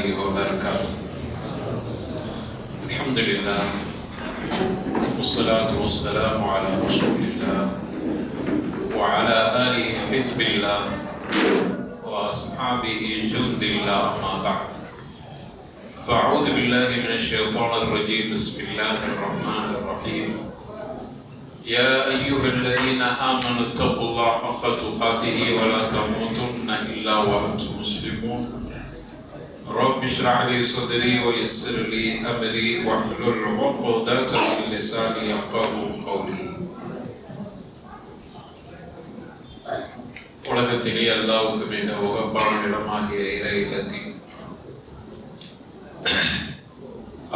الله وبركاته. الحمد لله والصلاة والسلام على رسول الله وعلى آله حزب الله وأصحابه جند الله ما بعد. فأعوذ بالله من الشيطان الرجيم. بسم الله الرحمن الرحيم. يا أيها الذين آمنوا اتقوا الله حق تقاته ولا تموتن إلا وأنتم مسلمون. رب اشرح لي صدري ويسر لي أمري واحلل عقدة من لساني يفقهوا قولي. உலகத்திலே அல்லாஹ்வுக்கு மிக உகப்பான இடமாகிய இறை இல்லத்தில்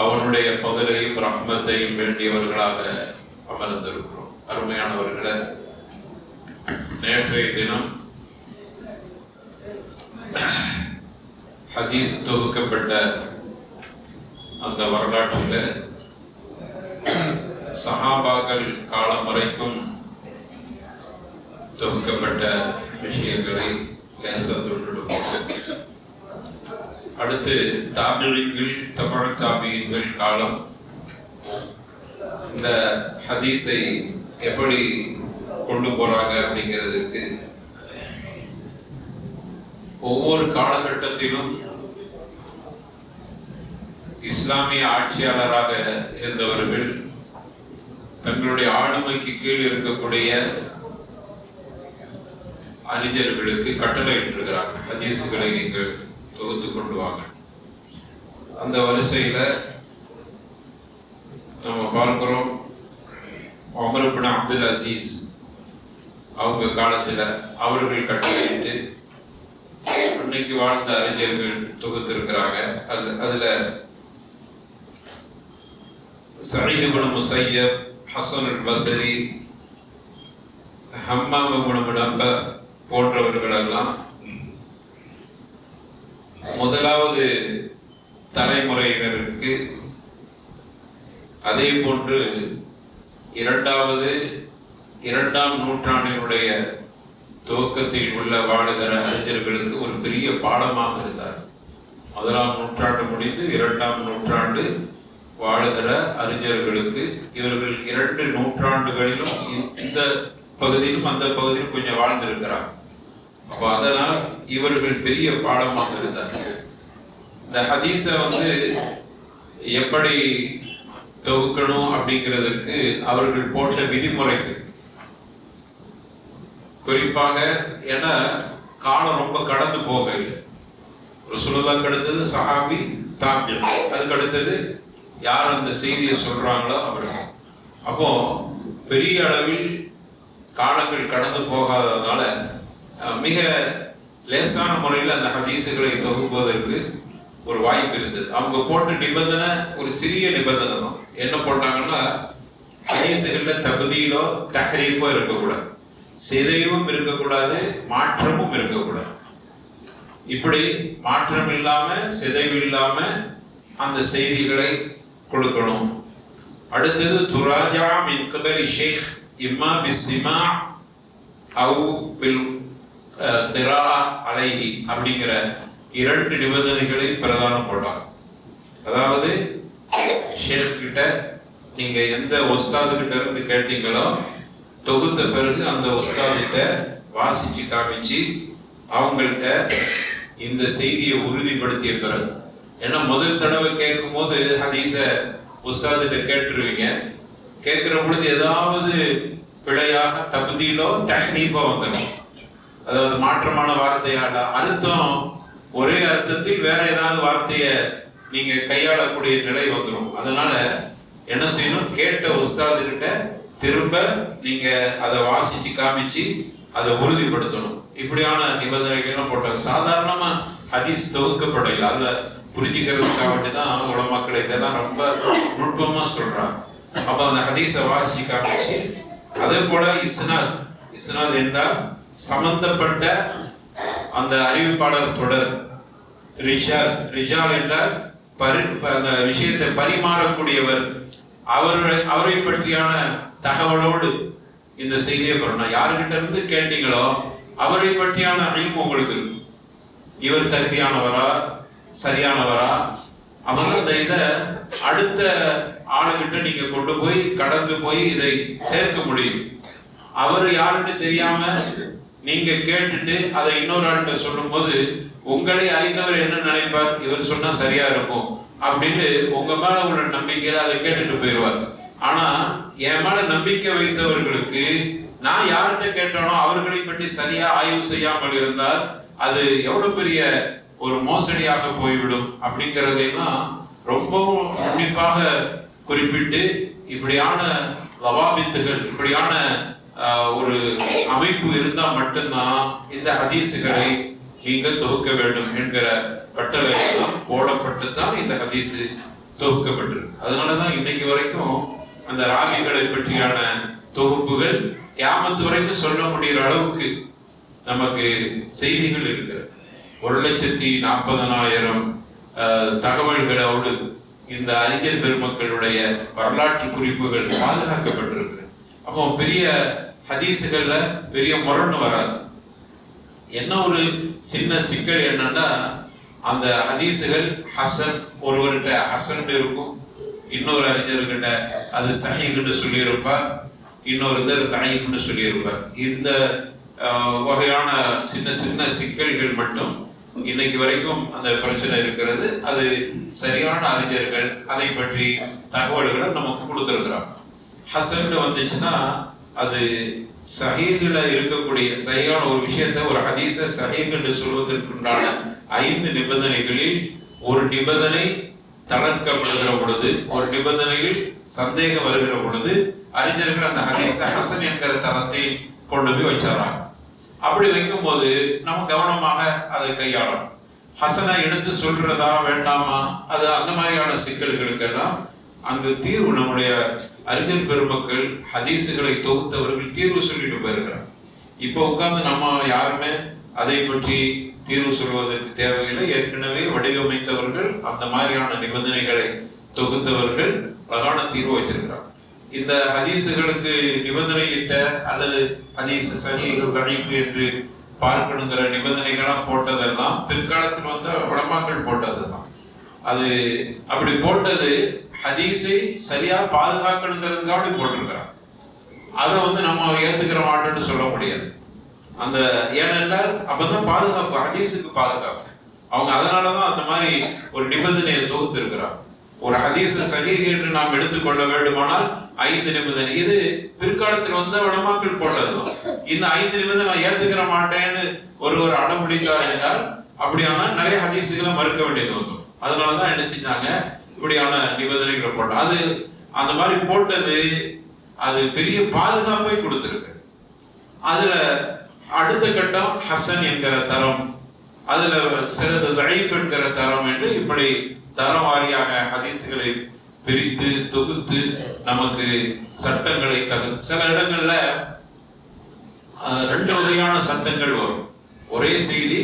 அவனுடைய பகலையும் ரஹ்மத்தையும் வேண்டியவர்களாக அமர்ந்திருக்கிறோம். அருமையானவர்களே, நேற்றைய தினம் ஹதீஸ் தொகுக்கப்பட்ட அந்த வரலாற்றில் சஹாபாக்கள் காலம் வரைக்கும் தொகுக்கப்பட்ட விஷயங்களை லேசத்துடன் அடுத்து தாபியீன்கள் தபஅ தாபியீன்கள் காலம் இந்த ஹதீஸை எப்படி கொண்டு போறாங்க அப்படிங்கிறதுக்கு ஒவ்வொரு காலகட்டத்திலும் இஸ்லாமிய ஆட்சியாளராக இருந்தவர்கள் தங்களுடைய ஆளுமைக்கு கீழ் இருக்கக்கூடிய அறிஞர்களுக்கு கட்டளையிட்டிருக்கிறார்கள், ஹதீஸுகளை நீங்கள் தொகுத்து கொண்டு வாங்க. அந்த வரிசையில நம்ம பார்க்கிறோம், உமர் இப்னு அப்துல் அசீஸ் அவங்க காலத்துல அவர்கள் கட்டளையிட்டு அன்னைக்கு வாழ்ந்த அறிஞர்கள் தொகுத்திருக்கிறாங்க. அதுல சயீத் இப்னு முஸய்யப், ஹஸன் அல் பஸ்ரி, ஹம்மாம் இப்னு முனப்ப போன்றவர்கள் எல்லாம் முதலாவது தலைமுறையினருக்கு, அதே போன்று இரண்டாம் நூற்றாண்டினுடைய துவக்கத்தில் உள்ள வாழுகிற அறிஞர்களுக்கு ஒரு பெரிய பாடமாக இருந்தார். முதலாம் நூற்றாண்டு முடிந்து இரண்டாம் நூற்றாண்டு வாழுகிற அறிஞர்களுக்கு இவர்கள் 2 நூற்றாண்டுகளிலும் இந்த பகுதியிலும் அந்த பகுதியிலும் கொஞ்சம் வாழ்ந்திருக்கிறார். அப்போ அதனால் இவர்கள் பெரிய பாடமாக இருந்தார். இந்த ஹதீஸை எப்படி தொகுக்கணும் அப்படிங்கிறதுக்கு அவர்கள் போட்ட விதிமுறைகள், குறிப்பாக ஏன்னா காலம் ரொம்ப கடந்து போகவில்லை. ரசூலுல்லாஹ்க்கு அடுத்தது சஹாபி, தாபிஈன், அதுக்கு அடுத்தது யார் அந்த செய்தியை சொல்றாங்களோ அவர்கள். அப்போ பெரிய அளவில் காலங்கள் கடந்து போகாததுனால மிக லேசான முறையில் அந்த ஹதீஸுகளை தொகுப்பதற்கு ஒரு வாய்ப்பு இருந்தது. அவங்க போட்ட நிபந்தனை ஒரு சிறிய நிபந்தனை தான். என்ன போட்டாங்கன்னா, ஹதீஸுகள்ல தப்தீலோ தஹ்ரீஃபோ இருக்கக்கூடாது, சிதைவும் இருக்கக்கூடாது, மாற்றமும் இருக்கக்கூடாது. இப்படி மாற்றம் இல்லாம சிதைவு இல்லாம அந்த செய்திகளை கொடுக்கணும். அடுத்தது துராஜா மின் கபலி ஷேக் இம்மா பிஸ்ஸிமா அவு பில் கிராஅ அலைஹி அப்படிங்கிற 2 நிபந்தனைகளை பிரதானம் போட்டாங்க. அதாவது ஷேக் கிட்ட நீங்க எந்த உஸ்தாது கிட்ட இருந்து கேட்டீங்களோ தொகுத்த பிறகு அந்த உஸ்தாதிட்ட வாசிச்சு காமிச்சு அவங்கள்ட்ட இந்த செய்தியை உறுதிப்படுத்திய பிறகு, ஏன்னா முதல் தடவை கேட்கும் போது ஹதீஸ உஸ்தாதிட்ட கேட்டுருவீங்க, கேட்கிற பொழுது ஏதாவது பிழையாக தப்தீலோ தஹ்ரீஃபோ வந்துடும். அதாவது மாற்றமான வார்த்தையால அர்த்தம் ஒரே அர்த்தத்தில் வேற ஏதாவது வார்த்தையை நீங்க கையாளக்கூடிய நிலை வந்துடும். அதனால என்ன செய்யணும், கேட்ட உஸ்தாது கிட்ட திரும்ப நீங்க அதை வாசிச்சு காமிச்சு அதை உறுதிப்படுத்தணும். இப்படியான நிபந்தனைகள் போட்டாங்க. சாதாரணமா ஹதீஸ் தொகுக்கப்படல, அதை புரிஞ்சுக்கிறதுக்காக தான் உலமாக்கள் இதெல்லாம் ரொம்ப நுட்பமா சொல்றாங்க. அப்ப அந்த ஹதீஸை வாசிச்சு காமிச்சு, அதே போல இஸ்னாத் என்றால் சம்பந்தப்பட்ட அந்த அறிவிப்பாளர் தொடர், ரிஜால் என்றால் அந்த விஷயத்தை பரிமாறக்கூடியவர், அவரை பற்றியான தகவலோடு இந்த செய்தியை பெறணும். யாருக்கிட்ட இருந்து கேட்டீங்களோ அவரை பற்றியான அறிவு உங்களுக்கு இருக்கும். இவர் தகுதியானவரா, சரியானவரா, அவங்க அந்த இதை அடுத்த ஆளுகிட்ட நீங்க கொண்டு போய் கடந்து போய் இதை சேர்க்க முடியும். அவர் யாருன்னு தெரியாம நீங்க கேட்டுட்டு அதை இன்னொரு ஆள்கிட்ட சொல்லும் போது உங்களை அறிந்தவர் என்ன நினைப்பார், இவர் சொன்னா சரியா இருக்கும் அப்படின்னு உங்க மேல உள்ள நம்பிக்கையில அதை கேட்டுட்டு போயிடுவார். ஆனா என் மேல நம்பிக்கை வைத்தவர்களுக்கு நான் யார்கிட்ட கேட்டானோ அவர்களை பற்றி சரியா ஆய்வு செய்யாமல் இருந்தால் அது எவ்வளவு பெரிய ஒரு மோசடியாக போய்விடும் அப்படிங்கிறதையும் ரொம்பவும் உன்னிப்பாக குறிப்பிட்டு இப்படியான லவாபித்துகள், இப்படியான ஒரு அமைப்பு இருந்தால் மட்டும்தான் இந்த ஹதீஸுகளை நீங்கள் தொகுக்க வேண்டும் என்கிற கட்டளை எல்லாம் போடப்பட்டுத்தான் இந்த ஹதீஸு தொகுக்கப்பட்டிருக்கு. அதனாலதான் இன்னைக்கு வரைக்கும் அந்த ராசிகளை பற்றியான தொகுப்புகள் கியாமத்து வரைக்கும் சொல்ல முடிகிற அளவுக்கு நமக்கு செய்திகள் இருக்கிறது. 1,40,000 தகவல்களோடு இந்த அறிஞர் பெருமக்களுடைய வரலாற்று குறிப்புகள் பாதுகாக்கப்பட்டிருக்கு. அப்போ பெரிய ஹதீஸுகள்ல பெரிய முரண் வராது. என்ன ஒரு சின்ன சிக்கல் என்னன்னா, அந்த ஹதீஸுகள் ஹசன், ஒருவர்கிட்ட ஹசன் இருக்கும், இன்னொரு அறிஞர்கிட்ட அது சஹீஹ்னு சொல்லியிருப்பார், இன்னொருத்தர் தஈஃப்னு சொல்லியிருப்பார். இந்த வகையான சின்ன சின்ன சிக்கல்கள் மட்டும் இன்னைக்கு வரைக்கும் அந்த பிரச்சனை இருக்கிறது. அது சரியான அறிஞர்கள் அதை பற்றி தகவல்களை நமக்கு கொடுத்துருக்கிறாங்க. ஹசன் வந்துச்சுன்னா அது சஹீஹ்ல இருக்கக்கூடிய சஹீஹான ஒரு விஷயத்தை, ஒரு ஹதீஸை சஹீஹ் என்று சொல்வதற்குண்டான 5 நிபந்தனைகளில் ஒரு நிபந்தனை தளர்க்கப்படுகிற பொழுது, ஒரு நிபந்தனையில் சந்தேகம் வருகிற பொழுது அறிஞர்கள் அந்த ஹதீஸை ஹசன் என்கிற தரத்தை கொண்டு போய் வச்சாராங்க. அப்படி வைக்கும் போது நம்ம கவனமாக அதை கையாளணும். ஹசனை எடுத்து சொல்றதா வேண்டாமா, அது அந்த மாதிரியான சிக்கல்களுக்கெல்லாம் அங்கு தீர்வு நம்முடைய அறிஞர் பெருமக்கள் ஹதீஸுகளை தொகுத்தவர்கள் தீர்வு சொல்லிட்டு போயிருக்கிறார். இப்போ உட்கார்ந்து நம்ம யாருமே அதை பற்றி தீர்வு சொல்வதற்கு தேவையில்லை. ஏற்கனவே வடிவமைத்தவர்கள், அந்த மாதிரியான நிபந்தனைகளை தொகுத்தவர்கள் அழகான தீர்வு வச்சிருக்கிறார். இந்த ஹதீஸுகளுக்கு நிபந்தனையிட்ட அல்லது ஹதீஸ் சஹீஹ் தஈஃப் என்று பார்க்கணுங்கிற நிபந்தனைகளாம் போட்டதெல்லாம் பிற்காலத்தில் வந்து உலமாக்கள் போட்டதுதான். அது அப்படி போட்டது ஹதீஸை சரியா பாதுகாக்கணுங்கிறதுக்காக போட்டிருக்கிறாங்க. அதை வந்து நம்ம ஏத்துக்கிற மாட்டோம்னு சொல்ல முடியாது. அந்த ஏனென்றால் அப்பதான் பாதுகாப்பு, ஹதீஸுக்கு பாதுகாப்பு. அவங்க அதனாலதான் அந்த மாதிரி ஒரு நிபந்தனையை தொகுத்து இருக்கிறாங்க. ஒரு ஹதீஸ் சஹீஹ் என்று நாம் எடுத்துக்கொள்ள வேண்டுமானால் 5 நிபந்தனை. இது பிற்காலத்தில் வந்து உலமாக்கள் போட்டதுதான். இந்த 5 நிபந்தனை நான் ஏத்துக்கிற மாட்டேன்னு ஒருவர் அடம்பிடித்தார் என்றால் அப்படியானால் நிறைய ஹதீஸுகளை மறுக்க வேண்டியது வரும். அதனாலதான் என்ன செஞ்சாங்க, இப்படியான நிபந்தனைகளை போட்டோம். அது அந்த மாதிரி போட்டது அது பெரிய பாதுகாப்பை கொடுத்திருக்கு. அதுல அடுத்த கட்டம் ஹசன் என்கிற தரம், அதுல சிலது தஈஃப் என்கிற தரம் என்று இப்படி தரம் வாரியாக ஹதீஸுகளை பிரித்து தொகுத்து நமக்கு சட்டங்களை சில இடங்கள்ல 2 வகையான சட்டங்கள் வரும். ஒரே செய்தி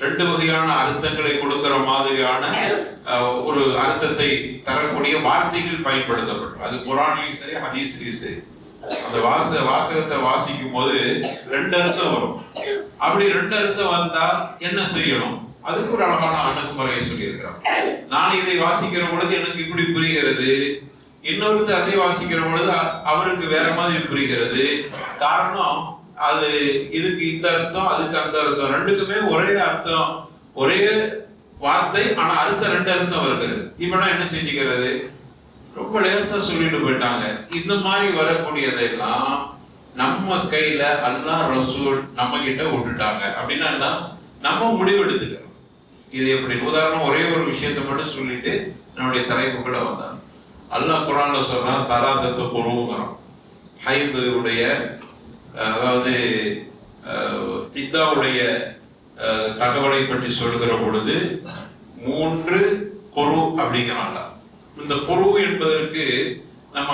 2 வகையான அர்த்தங்களை கொடுக்கிற மாதிரியான ஒரு அர்த்தத்தை தரக்கூடிய வார்த்தைகள் பயன்படுத்தப்படும். அது குர்ஆன்லயும் சரி ஹதீஸ்லயும் சரி. அந்த வாசகத்தை வாசிக்கும் போது 2 அர்த்தம் வரும். அப்படி 2 அர்த்தம் வந்தா என்ன செய்யணும், அதுக்கு ஒரு அழகான அணுகுமுறையை சொல்லியிருக்கிறான். நான் இதை வாசிக்கிற பொழுது எனக்கு இப்படி புரிகிறது, இன்னொருத்தர் அதை வாசிக்கிற பொழுது அவருக்கு வேற மாதிரி புரிகிறது. காரணம் அது இதுக்கு இந்த அர்த்தம், அதுக்கு அந்த அர்த்தம், 2க்குமே ஒரே அர்த்தம், ஒரே வார்த்தை, ஆனா அர்த்தம் 2 அர்த்தம் வருகிறது. இப்பெல்லாம் என்ன செஞ்சுக்கிறது, ரொம்ப லேசா சொல்லிட்டு போயிட்டாங்க. இந்த மாதிரி வரக்கூடியதெல்லாம் நம்ம கையில அல்லாஹ் ரசூல் நம்ம கிட்ட விட்டுட்டாங்க அப்படின்னா நம்ம முடிவெடுத்துக்கிறோம். இது எப்படி, உதாரணம் ஒரே ஒரு விஷயத்தை மட்டும் சொல்லிட்டு நம்முடைய தலைப்புக்குள்ள வந்தாங்க. அல்லாஹ் குர்ஆன்ல சொல்றான், சலாசத்து குருவுங்கிறோம். ஹைதுடைய அதாவது இத்தாவுடைய தகவலை பற்றி சொல்கிற பொழுது 3 குரு அப்படிங்கிறாங்க. இந்த குரு என்பதற்கு நம்ம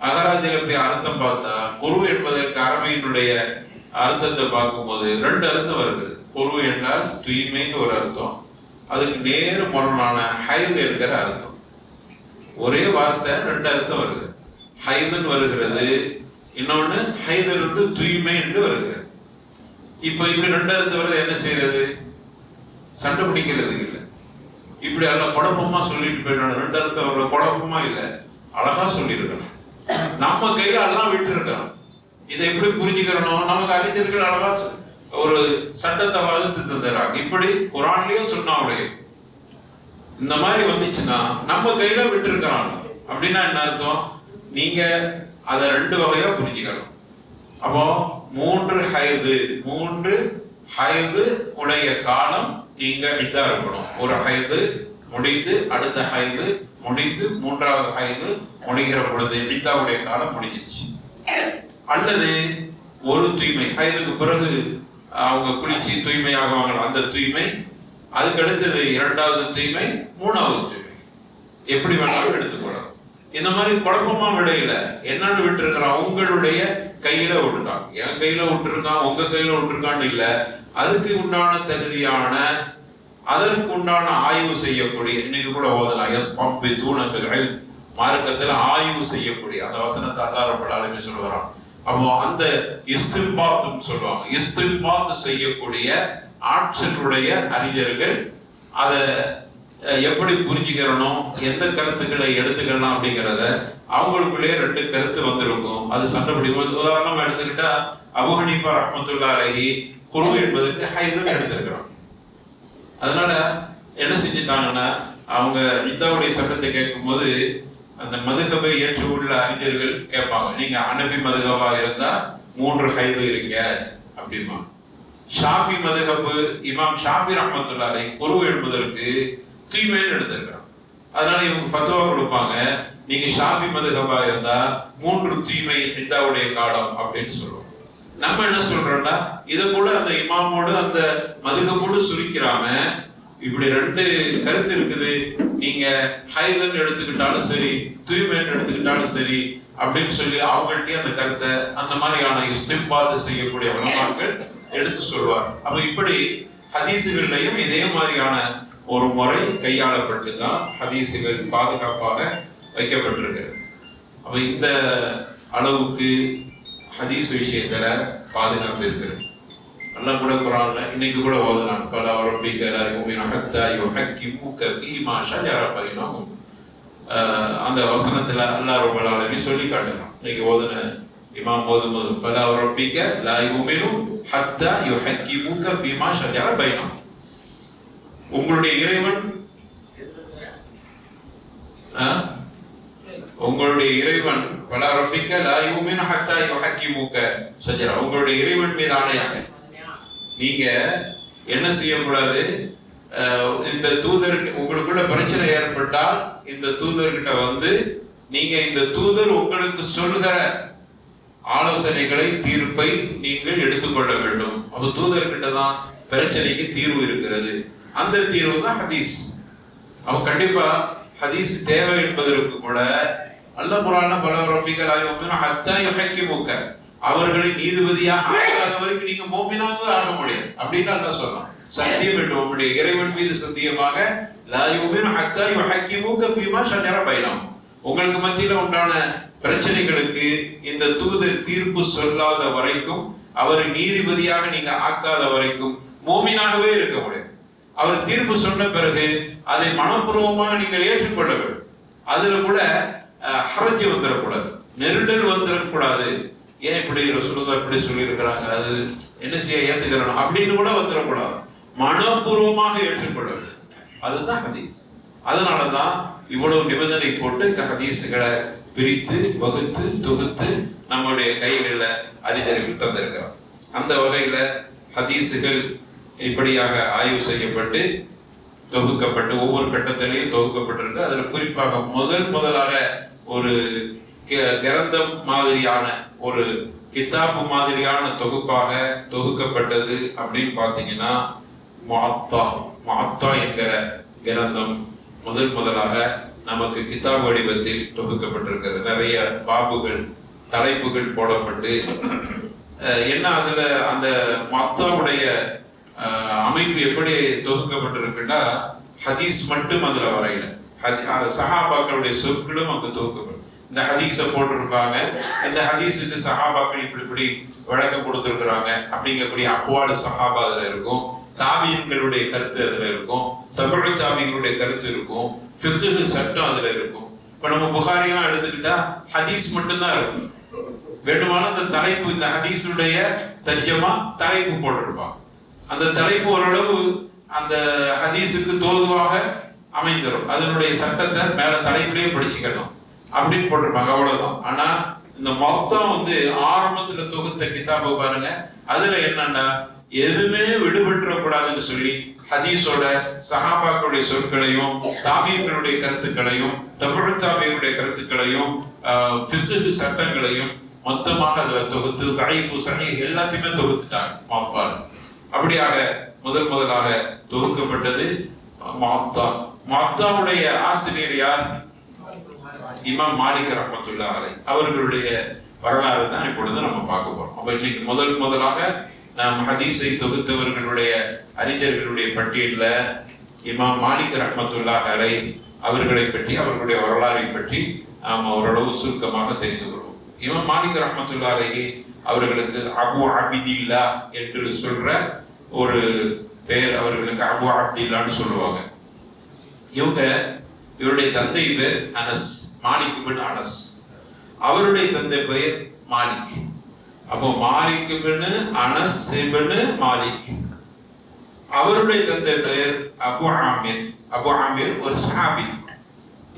அகராதியில போய் அர்த்தம் பார்த்தா, குரு என்பதற்கு அரபியினுடைய அர்த்தத்தை பார்க்கும்போது 2 அர்த்தம் வருது. குரு என்றால் தூய்மைன்னு ஒரு அர்த்தம், அதுக்கு நேர் முரணான ஹைது என்கிற அர்த்தம். ஒரே வார்த்தை 2 அர்த்தம் வருது. ஹைதுன்னு வருகிறது, இன்னொன்னு ஹைதர் வந்து தூய்மை என்று வருகிறது. இப்ப இப்படி 2 அர்த்தம் வருது, என்ன செய்யறது, சண்டை பிடிக்கிறதுக்கு இல்லை. இப்படி எல்லாம் குழப்பமா சொல்லிட்டு போயிடணும். ரெண்டு அர்த்தம் ஒரு குழப்பமா இல்லை, அழகா சொல்லியிருக்கணும். நம்ம கையில எல்லாம் விட்டு இருக்கணும். இதை எப்படி புரிஞ்சுக்கிறணும்? நமக்கு அறிஞர்கள் அழகா ஒரு சட்டத்தை வகுத்து தந்துடுறாங்க. இப்படி குரான்லயும் சொன்னாவுடைய இந்த மாதிரி வந்துச்சுன்னா நம்ம கையில விட்டு இருக்கிறாங்க. அப்படின்னா என்ன அர்த்தம்? நீங்க அதை ரெண்டு வகையா புரிஞ்சுக்கணும். அப்போ 3 ஹைது உடைய காலம் நீங்க இதா இருக்கணும். ஒரு ஹைது முடித்து அடுத்த ஹைது முடித்து 3வது ஹைது முடிகிற பொழுது இதாவுடைய காலம் முடிஞ்சிச்சு. அல்லது ஒரு தூய்மை ஹைதுக்கு பிறகு அவங்க குளிச்சு தூய்மையாகுவாங்க, அந்த தூய்மை, அதுக்கு அடுத்தது 2வது தூய்மை, 3வது தூய்மை, எப்படி வேணாலும் எடுத்துக்கொள்ளலாம். இந்த மாதிரி குழப்பமா விடையில என்னன்னு விட்டு இருக்கிறான், உங்களுடைய கையில விட்டுட்டான், என் கையில விட்டுருக்கான், உங்க கையில விட்டுருக்கான்னு இல்ல, அதுக்கு உண்டான தகுதியான அதற்கு உண்டான ஆய்வு செய்யக்கூடிய, இன்னைக்கு கூட ஓதலாம், எஸ் பம்பி தூணங்கள் மார்க்கத்தில் ஆய்வு செய்யக்கூடிய அந்த வசனத்தை அல்லாஹ் ரப்பல் ஆலமீன் சொல்லுவாராம். அப்போ அந்த இஸ்தின்பாத் சொல்லுவாங்க, இஸ்தின்பாத் செய்யக்கூடிய ஆற்றலுடைய அறிஞர்கள் அதை எப்படி புரிஞ்சுக்கிறணும், எந்த கருத்துக்களை எடுத்துக்கலாம் அப்படிங்கிறத அவங்களுக்குள்ளேயே 2 கருத்து வந்திருக்கும். அது சண்டை பிடிக்கும். உதாரணமா எடுத்துக்கிட்டா அபூ ஹனீஃபா ரஹ்மத்துல்லாஹி அலைஹி குரு என்பதற்கு ஹைதுன்னு எடுத்திருக்கிறாங்க. அதனால என்ன செஞ்சுட்டாங்கன்னா, அவங்க இதாவுடைய சட்டத்தை கேட்கும் போது அந்த மதுகபை ஏற்று உள்ள அறிஞர்கள் கேட்பாங்க, நீங்க ஹனஃபி மதுகபா இருந்தா 3 ஹைது இருங்க அப்படிமா. ஷாஃபி மதுகபு இமாம் ஷாஃபி ரஹ்மத்துல்லாஹி அலைஹி குரு என்பதற்கு தூய்மைன்னு எடுத்திருக்கிறாங்க. அதனால இவங்க ஃபத்வா கொடுப்பாங்க, நீங்க ஷாஃபி மதுகபா இருந்தா 3 தூய்மை இதாவுடைய காலம் அப்படின்னு சொல்லுவோம். நம்ம என்ன சொல்றோம்னா, இதை கூட அந்த இமாமோடு அந்த மதுகபோடு சுருக்கிறாம, இப்படி 2 கருத்து இருக்குது, நீங்க ஹைதன் எடுத்துக்கிட்டாலும் சரி தூய்மைன்னு எடுத்துக்கிட்டாலும் சரி அப்படின்னு சொல்லி அவங்கள்ட்டே அந்த கருத்தை அந்த மாதிரியான இஸ்தின்பாத் செய்யக்கூடிய உலமாக்கள் எடுத்து சொல்வார். அப்ப இப்படி ஹதீசுகள்லையும் இதே மாதிரியான ஒரு முறை கையாளப்பட்டு தான் ஹதீசுகள் பாதுகாப்பாக வைக்கப்பட்டிருக்கிறது. அப்ப இந்த அளவுக்கு ஹதீஸ் விஷயத்துல பாதுகாப்பு இருக்கிறது. அல்லாஹ் கூட குர்ஆன்ல இன்னைக்கு கூட ஓதலாம், ஃபலா ரப்பிக லா யுமினு ஹத்தா யுஹக்கிமுக ஃபீமா ஷஜர பைனஹும். அந்த வசனத்துல அல்லாஹ் ரப்பல் ஆலமீன் சொல்லி காட்டுறான். இன்னைக்கு ஓதுன இமாம் ஓதும்போது ஃபலா ரப்பிக லா யுமினு ஹத்தா யுஹக்கிமுக ஃபீமா ஷஜர பைனஹும். உங்களுடைய இறைவன் ஃபலா ரப்பிக லா யுமினு ஹத்தா யுஹக்கிமுக ஷஜர, உங்களுடைய இறைவன் மீது ஆணையாக நீங்க என்ன செய்யக்கூடாது, இந்த தூதர் உங்களுக்குள்ள பிரச்சனை ஏற்பட்டால் இந்த தூதர்கிட்ட வந்து நீங்க இந்த தூதர் உங்களுக்கு சொல்கிற ஆலோசனைகளை தீர்ப்பை நீங்கள் எடுத்துக்கொள்ள வேண்டும். அப்ப தூதர்கிட்ட தான் பிரச்சனைக்கு தீர்வு இருக்கிறது. அந்த தீர்வு தான் ஹதீஸ். அப்ப கண்டிப்பா ஹதீஸ் தேவை என்பதற்கு கூட அல்லாஹ் குர்ஆன்ல ஃபலா ரப்பிக லா யுமினு ஹத்தா யுஹக்கிமுக, அவர்களை நீதிபதியாக ஆகாத வரைக்கும் நீங்க மோமினாக ஆக முடியாது அப்படின்னு அல்லாஹ் சொல்றான். சத்தியம் என்று உங்களுடைய இறைவன் மீது சத்தியமாக லா யுமினு ஹத்தா யுஹக்கிமுக ஃபீமா ஷஜர பைனஹும், உங்களுக்கு மத்தியில உண்டான பிரச்சனைகளுக்கு இந்த தூதர் தீர்ப்பு சொல்லாத வரைக்கும், அவரை நீதிபதியாக நீங்க ஆக்காத வரைக்கும் மோமினாகவே இருக்க முடியாது. அவர் தீர்ப்பு சொன்ன பிறகு அதை மனப்பூர்வமாக நீங்கள் ஏற்றுக்கொள்ள வேண்டும். அதுல கூட ஹரஜ் வந்துடக்கூடாது, நெருடல் வந்துடக்கூடாது. ஏன் இப்படி ரசூலுல்லாஹ் இப்படி சொல்லி இருக்கிறாங்க, அது என்ன செய்ய ஏத்துக்கிறோம் அப்படின்னு கூட வந்துடக்கூடாது, மனப்பூர்வமாக ஏற்றுக்கொள்ள வேண்டும். அதுதான் ஹதீஸ். அதனாலதான் இவ்வளவு நிபந்தனை போட்டு ஹதீஸுகளை பிரித்து வகுத்து தொகுத்து நம்முடைய கைகளில் அறிஞர்கள் தந்திருக்கிறோம். அந்த வகையில ஹதீஸுகள் இப்படியாக ஆய்வு செய்யப்பட்டு தொகுக்கப்பட்டு ஒவ்வொரு கட்டத்திலையும் தொகுக்கப்பட்டிருக்கு. அதில் குறிப்பாக முதலாக ஒரு கிரந்தம் மாதிரியான ஒரு கிதாபு மாதிரியான தொகுப்பாக தொகுக்கப்பட்டது அப்படின்னு பார்த்தீங்கன்னா முஅத்தா என்கிற கிரந்தம் முதலாக நமக்கு கிதாப் வடிவத்தில் தொகுக்கப்பட்டிருக்கிறது. நிறைய பாபுகள் தலைப்புகள் போடப்பட்டு என்ன அதுல அந்த முஅத்தாவுடைய அமைப்பு எப்படி தொகுக்கப்பட்டிருக்குன்னா, ஹதீஸ் மட்டும் அதுல வரையில, சஹாபாக்களுடைய சொற்களும் அங்கு தொகுக்கப்படும். இந்த ஹதீஸை போட்டிருப்பாங்க, இந்த ஹதீஸுக்கு சஹாபாக்கள் இப்படி விளக்கம் கொடுத்திருக்கிறாங்க அப்படிங்கக்கூடிய அக்வால் சஹாபா அதுல இருக்கும், தாபியன்களுடைய கருத்து அதுல இருக்கும், தபு தாபிகளுடைய கருத்து இருக்கும், ஃபிக்ஹ் சட்டம் அதுல இருக்கும். இப்ப நம்ம புகாரியெல்லாம் எடுத்துக்கிட்டா ஹதீஸ் மட்டும்தான் இருக்கும். வேண்டுமான அந்த தலைப்பு, இந்த ஹதீஸுடைய தர்ஜமா தலைப்பு போட்டிருப்பான். அந்த தலைப்பு ஓரளவு அந்த ஹதீஸுக்கு தோதுவாக அமைந்துடும். அதனுடைய சட்டத்தை மேல தலைப்பிலேயே படிச்சுக்கணும் அப்படின்னு போட்டிருப்பாங்க, அவ்வளவுதான். ஆனா இந்த மொத்தம் ஆரம்பத்துல தொகுத்த கிதாபை பாருங்க, அதுல என்னன்னா எதுவுமே விடுபட்டுறக்கூடாதுன்னு சொல்லி ஹதீஸோட சஹாபாக்களுடைய சொற்களையும் தாபியங்களுடைய கருத்துக்களையும் தபு தாபியங்களுடைய கருத்துக்களையும் ஃபிக்ஹ் சட்டங்களையும் மொத்தமாக அதுல தொகுத்து தஈஃப் ஸஹீஹ் எல்லாத்தையுமே தொகுத்துட்டாங்க மாப்பால். அப்படியாக முதலாக தொகுக்கப்பட்டது முஅத்தா. முஅத்தாவுடைய ஆசிரியர் யார்? இமாம் மாலிக் ரஹ்மத்துல்லாஹி அலைஹி. அவர்களுடைய வரலாறு தான் இப்பொழுது நம்ம பார்க்க போறோம். அப்ப இன்னைக்கு முதலாக நாம் ஹதீஸை தொகுத்தவர்களுடைய அறிஞர்களுடைய பட்டியல்ல இமாம் மாலிக் ரஹ்மத்துல்லாஹி அலைஹி அவர்களை பற்றி, அவர்களுடைய வரலாறை பற்றி நாம் ஓரளவு சுருக்கமாக தெரிந்து கொள்வோம். இமாம் மாலிக் ரஹ்மத்துல்லாஹி அலைஹி அவர்களுக்கு அபு அபிதில்லா என்று சொல்ற ஒரு பெயர், அவர்களுக்கு அபு அப்தில்லான்னு சொல்லுவாங்க. இவருடைய தந்தை பேர் அனஸ், மாலிக் பின் அனஸ். அவருடைய தந்தை பெயர் மாலிக். அப்போ மாலிக் பின் அனஸ் பின் மாலிக். அவருடைய தந்தை பெயர் அபு ஆமிர். அபு ஆமிர் ஒரு சஹாபி.